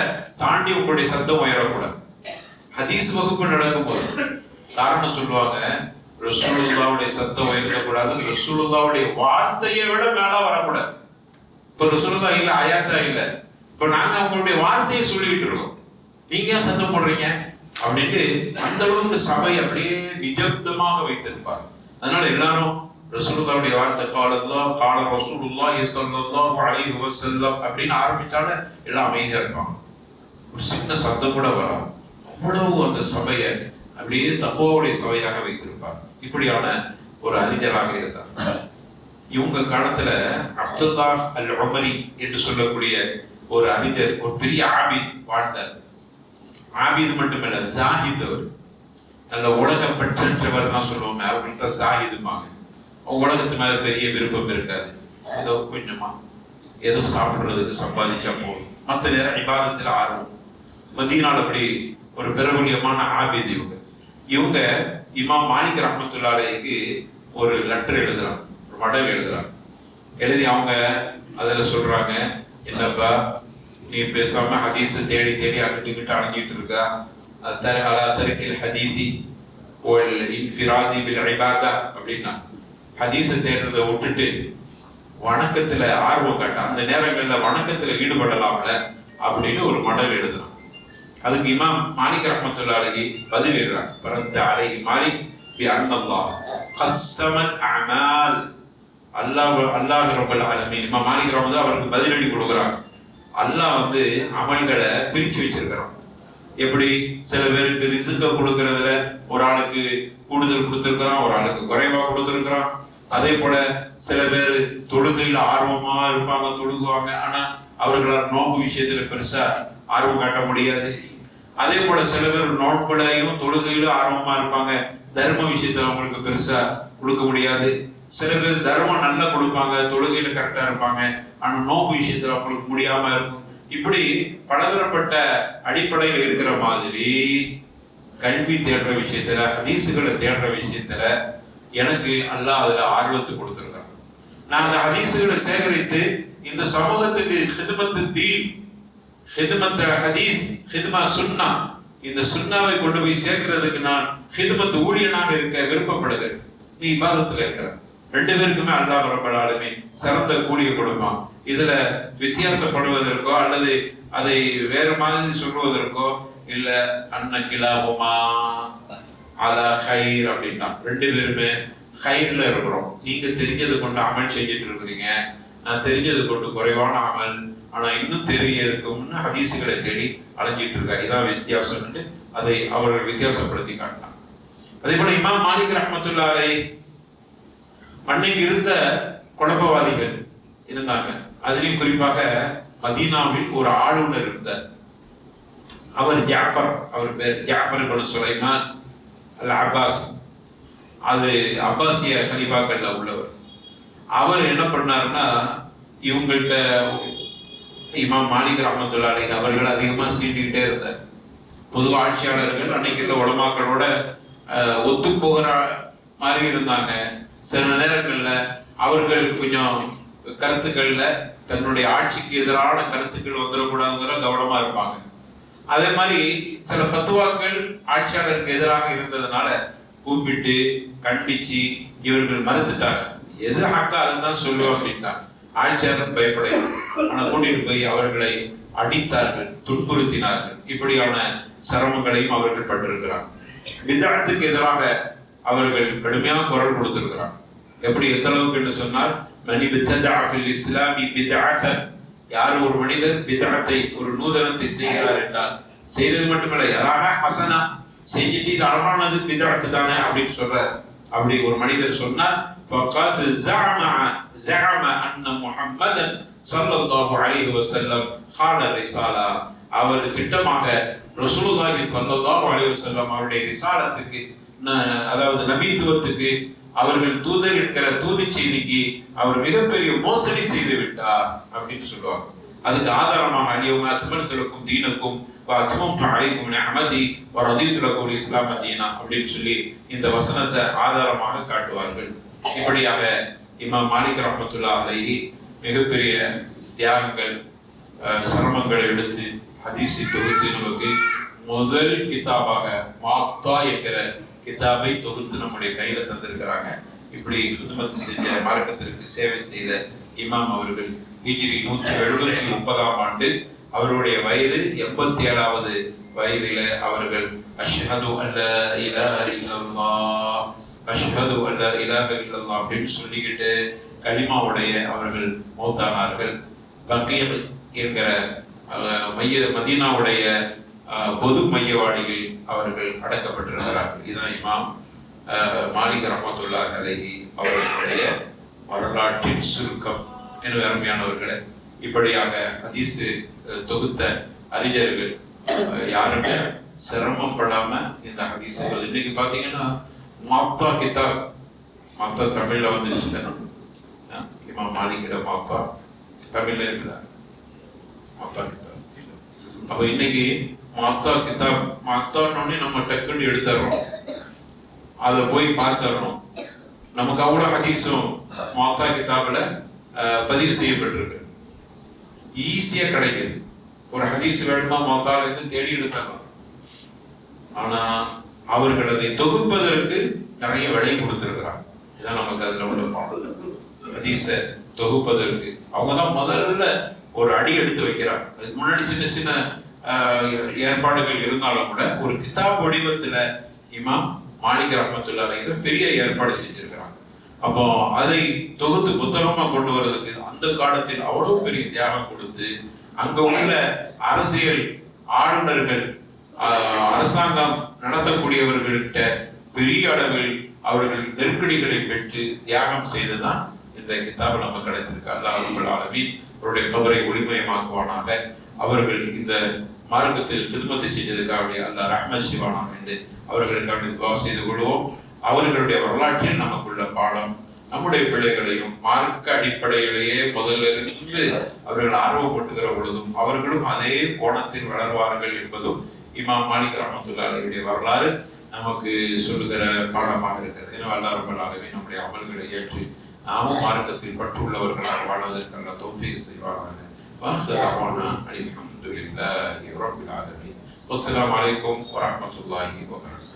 தாண்டி உங்களுடைய சத்தம் உயரக்கூடாது. ஹதீஸ் வகுப்பு நடக்கும்போது காரணம் சொல்லுவாங்க, ரசூலுல்லாவுடைய சத்தம் உயர்த்தக்கூடாது, ரசூலுல்லாவுடைய வார்த்தையை விட மேல வரக்கூடாது. இப்ப ரசூலுல்லா இல்ல, ஆயாத்தா இல்ல, இப்ப நாங்க அவங்களுடைய வார்த்தையை சொல்லிட்டு இருக்கோம், நீங்க ஏன் சத்தம் போடுறீங்க அப்படின்ட்டு அந்த அளவுக்கு சபை அப்படியே நிஜப்தமாக வைத்திருப்பார். அதனால எல்லாரும் ரசூலுல்லாவுடைய வார்த்தை காலத்துலாம் கால ரசூலுல்லாஹி ஸல்லல்லாஹு அலைஹி வஸல்லம் அப்படின்னு ஆரம்பிச்சால எல்லாம் அமைதியா இருப்பாங்க, ஒரு சின்ன சத்தம் கூட வராது. அவ்வளவு அந்த சபையை அப்படியே தக்வாவுடைய சபையாக வைத்திருப்பார். இப்படியான ஒரு அறிஞராக இருந்தார். இவங்க காலத்துல அப்துல்லா அல் உமரி என்று சொல்லக்கூடிய ஒரு அறிஞர், ஒரு பெரிய ஆபித் வாழ்ந்தார். ஆபித் மட்டுமல்ல, ஜாஹித். அவர் நல்ல உலக பற்றற்றவர் தான் சொல்லுவாங்க, அவங்களுக்கு தான் ஜாஹிதுமாங்க. உலகத்து மேல பெரிய விருப்பம் இருக்காது, ஏதோ கொஞ்சமா ஏதோ சாப்பிடுறதுக்கு சம்பாதிச்சா போதும், மற்ற நேரம் இபாதத்துல ஆர்வம். மதீனால அப்படி ஒரு பிரபல்யமான ஆபித் இவங்க இமாம் மாலிக் ரஹ்மத்துல்லாஹி அலைஹிக்கு ஒரு லெட்டர் எழுதுறாங்க, ஒரு மடல் எழுதுறாங்க. எழுதி அவங்க அதுல சொல்றாங்க, என்னப்பா நீ பேசாம ஹதீஸ் தேடி தேடி அங்கிட்டு அலைஞ்சிட்டு இருக்கா, தர்கில் ஹதீஸி வல் இன்ஃபிராதி பில் இபாதா அப்படின்னா, ஹதீஸை தேடுறதை விட்டுட்டு வணக்கத்துல ஆர்வம் காட்ட, அந்த நேரங்கள்ல வணக்கத்துல ஈடுபடலாம்ல அப்படின்னு ஒரு மடல் எழுதுறான். அதுக்கு இமாம் மாலிக் ரஹ்மத்துல்லாஹி அலைஹி பதில் எழுதுறாங்க, பரத்த அலைஹி மாலிக் பி அன்னல்லாஹ் கஸ்ஸமல் அமால். அல்லாஹ் ரப்பல் ஆலமீன், இமாம் மாலிக் ரஹ்மத்துல்லாஹி அவருக்கு பதிலடி கொடுக்குறாங்க. அல்லாஹ் அமல்களை பிரிச்சு வச்சிருக்கிறான். எப்படி சில பேருக்கு ரிஸ்க கொடுக்கறதுல ஒரு ஆளுக்கு கூடுதல் கொடுத்திருக்கிறான், ஒரு ஆளுக்கு குறைவா கொடுத்திருக்கிறான். அதே போல சில பேர் தொழுகையில ஆர்வமா இருப்பாங்க, தொழுகுவாங்க, ஆனா அவர்களால் நோன்பு விஷயத்துல பெருசா ஆர்வம் காட்ட முடியாது. அதே போல சில பேர் நோன்புலையும் தொழுகையிலும் ஆர்வமா இருப்பாங்க, தர்ம விஷயத்துல அவங்களுக்கு பெருசா கொடுக்க முடியாது. சில பேர் தர்மம் நல்லா கொடுப்பாங்க, தொழுகையில கரெக்டா இருப்பாங்க, ஆனா நோன்பு விஷயத்துல அவங்களுக்கு முடியாம இருக்கும். இப்படி பலதரப்பட்ட அடிப்படையில் இருக்கிற மாதிரி கல்வி தேடுற விஷயத்துல, ஹதீசுகளை தேடுற விஷயத்துல எனக்கு அல்லாஹ் அதுல ஆர்வத்தை கொடுத்திருக்காங்க. நான் அந்த ஹதீசுகளை சேகரித்து இந்த சமூகத்துக்கு ஹிதமத்து தீன், ஹிதமத்து ஹதீஸ், ஹிதமா சுன்னா, இந்த சுன்னாவை கொண்டு போய் சேர்க்கிறதுக்கு நான் ஹிதமத்து ஊழியனாக இருக்க விருப்பப்படுகிறேன். நீ இபாதத்துல இருக்கிற ரெண்டு பேருக்குமே அல்லாஹ் ரப்பல் ஆலமீன் சிறந்த கூலியை கொடுப்பான். இதுல வித்தியாசப்படுவதற்கோ அல்லது அதை வேற மாதிரி சொல்வதற்கோ இல்ல, அன்னகிலாஹுமா அலா ஹைர் அப்படின்னா ரெண்டு பேருமே ஹைர்ல இருக்கிறோம். நீங்க தெரிஞ்சது கொண்டு அமல் செஞ்சுட்டு இருக்கிறீங்க, நான் தெரிஞ்சது கொண்டு குறைவான அமல், ஆனா இன்னும் தெரியறதுக்கும்னு ஹதீசுகளை தேடி அலைஞ்சிட்டு இருக்காரு. இதான் வித்தியாசம், அதை அவர்கள் வித்தியாசப்படுத்தி காட்டலாம். அதே போல இமாம் மாலிக் ரஹ்மத்துல்லாஹி அலைஹி அன்னைக்கு இருந்த குழப்பவாதிகள் இருந்தாங்க. அதிலும் குறிப்பாக மதீனாவில் ஒரு ஆளுநர் இருந்தார். அவர் ஜாஃபர், அவர் பேர் ஜாஃபர் இப்னு சுலைமான் அல் அப்பாஸ். அது அப்பாசிய ஹலீஃபாக்கள்ல உள்ளவர். அவர் என்ன பண்ணாருன்னா, இவங்கள்ட்ட இமாம் மாலிக் ரஹ்மத்துல்லாஹி அலைஹி அவர்கள் அதிகமா சீண்டிக்கிட்டே இருந்தார். பொது ஆட்சியாளர்கள் அன்னைக்கு உள்ள உலமாக்களோட ஒத்து போகிற மாதிரி இருந்தாங்க. சில நேரங்கள்ல அவர்கள் கொஞ்சம் கருத்துக்கள்ல தன்னுடைய ஆட்சிக்கு எதிரான கருத்துக்கள் வந்துடக்கூடாதுங்கிற கவனமா இருப்பாங்க. அதே மாதிரி சில ஃபத்வாக்கள் ஆட்சியாளருக்கு எதிராக இருந்ததுனால கூப்பிட்டு கண்டிச்சு இவர்கள் மறுத்துட்டாங்க. எது ஹக்கா அதுதான் சொல்லுவோம் அப்படின்ட்டாங்க. ஆட்சியாளர் பயப்படையும், ஆனா கூட்டிட்டு போய் அவர்களை அடித்தார்கள், துன்புறுத்தினார்கள். இப்படியான சிரமங்களையும் அவர்கள் பட்டிருக்கிறார். பித்அத்துக்கு எதிராக அவர்கள் கடுமையான குரல் கொடுத்திருக்கிறார். எப்படி, எந்த அளவுக்கு என்று சொன்னால், மனி பித்ததஅ ஃபில் இஸ்லாமி பித்அத்தன், யார் ஒரு மனிதர் பித்அத்தை, ஒரு நூதனத்தை செய்கிறார் என்றால், செய்தது மட்டுமல்ல யராஹா ஹஸனா, செஞ்சிட்டு இது அழகானது பித்அத்து தானே அப்படின்னு சொல்றார். அப்படி ஒரு மனிதர் சொன்னார், ஃபகத் ஸஅம அன்ன முஹம்மதன் ஸல்லல்லாஹு அலைஹி வஸல்லம் கால ரிசாலா, அவர் திட்டமாக ரசூலுல்லாஹி ஸல்லல்லாஹு அலைஹி வஸல்லம் அவருடைய ரிசாலத்துக்கு, அதாவது நபித்துவத்துக்கு, அவர்கள் தூதர் என்கிற தூது செய்திக்கு அவர் மிகப்பெரிய மோசடி செய்து விட்டார் அப்படின்னு சொல்லுவாங்க. அதுக்கு ஆதாரமாக அலியவும அக்மல்து லக்கும் தீனக்கும் வஅத்மம்து அலைக்கும் நிஅமதி வரதீது லகுல் இஸ்லாம தீனா அப்படின்னு சொல்லி இந்த வசனத்தை ஆதாரமாக காட்டுவார்கள். இப்படியாக இமாம் மாலிக் ரஹ்மத்துல்லாஹி அலைஹி மிகப்பெரிய தியாகங்கள் சிரமங்களை எடுத்து ஹதீஸை தொகுத்து நமக்கு முதல் கிதாபாக முவத்தா என்கிற கிதாபை தொகுத்து நம்முடைய கையில தந்திருக்கிறாங்க. இப்படி ஹிதுமத் செஞ்ச மார்க்கத்திற்கு சேவை செய்த இமாம் அவர்கள் ஹிஜ்ரி 170ஆம் ஆண்டு அவருடைய வயது 87வது வயதில அவர்கள் அஷ்ஹது அல்லா இலாஹ இல்லல்லாஹ் அஷ்ஹது அல்லா இலாஹ இல்லல்லாஹ் அப்படின்னு சொல்லிக்கிட்டு கலிமாவுடைய அவர்கள் மௌத்தானார்கள். பக்கியம் என்கிற மதீனாவுடைய பொது மையவாடியில் அவர்கள் அடக்கப்பட்டிருக்கிறார்கள். இதுதான் இமாம் மாலிக் ரஹ்மத்துல்லாஹி அலைஹி அவர்களுடைய வரலாற்றின் சுருக்கம். எனவே அருமையானவர்களே, இப்படியாக ஹதீஸ் தொகுத்த அறிஞர்கள் யாருமே சிரமப்படாம இந்த ஹதீஸ் இன்னைக்கு பாத்தீங்கன்னா மாத்தா கிதாப் மாத்தா தமிழ்ல வந்துருச்சு. இமாம் மாலிக்கிட மாத்தா தமிழ்ல இருக்குதா? மாத்தா கிதாப். அப்ப இன்னைக்கு மாத்தா கிதாப் மாத்தான்னு நம்ம டக்குன்னு எடுத்துறோம், அதை போய் பார்த்துறோம். நமக்கு அவ்வளவு ஹதீஸும் மாத்தா கிதாப்ல பதிவு செய்யப்பட்டிருக்கு, ஈஸியா கிடைக்குது. ஒரு ஹதீஸ் வேணுமா மாத்தால இருந்து தேடி எடுத்தாங்க. ஆனா அவர்கள் அதை தொகுப்பதற்கு நிறைய விலை கொடுத்திருக்கிறாங்க. இதான் நமக்கு அதுல உள்ள பாடம். ஹதீஸ தொகுப்பதற்கு அவங்கதான் முதல்ல ஒரு அடி எடுத்து வைக்கிறாங்க. அதுக்கு முன்னாடி சின்ன சின்ன ஏற்பாடுகள் இருந்தாலும் கூட ஒரு கிதாப் வடிவத்துல இமாம் மாலிக் ரஹ்மத்துல்லாஹி அலைஹி பெரிய ஏற்பாடு செஞ்சிருக்கிறாங்க. அப்போ அதை தொகுத்து புத்தகமா கொண்டு வர்றதுக்கு அந்த காலத்தில் அவ்வளவு பெரிய தியாகம் கொடுத்து அங்க உள்ள அரசியல் ஆளுநர்கள் அரசாங்கம் நடத்தக்கூடியவர்கள்ட்ட பெரிய அளவில் அவர்கள் நெருக்கடிகளை பெற்று தியாகம் செய்துதான் இந்த கிதாபு நம்ம கிடைச்சிருக்கு. அல்லாஹ் ரப்பல் ஆலமீன் அவருடைய கபரை ஒளிமயமாக்குவானாக. அவர்கள் இந்த மார்க்கத்தில் சிறுமதி செஞ்சதுக்காக அல்லாஹ் ரஹ்மத் செய்வானாக என்று அவர்களுக்காக துவா செய்து கொள்வோம். அவர்களுடைய வரலாற்றில் நமக்குள்ள பாடம், நம்முடைய பிள்ளைகளையும் மார்க்க அடிப்படையிலேயே முதல்ல இருந்து அவர்கள் ஆர்வப்பட்டுகிற பொழுதும் அவர்களும் அதே கோணத்தில் வளர்வார்கள் என்பதும் இமாம் மாலிக் ரஹ்மத்துல்லாஹி அலைஹியுடைய வரலாறு நமக்கு சொல்லுகிற பாடமாக இருக்கிறது. எனவே அல்லாஹ் ரப்பல் ஆலமீன் நம்முடைய அமல்களை ஏற்று நாமும் மார்க்கத்தில் பற்றுள்ளவர்களாக வாழ்வதற்கு அல்லாஹ் தௌஃபீக் செய்வாராக. அல்ஹம்துலில்லாஹி ரப்பில் ஆலமீன். வஸ்ஸலாமு அலைக்கும் வரஹ்மத்துல்லாஹி வபரகாத்துஹு.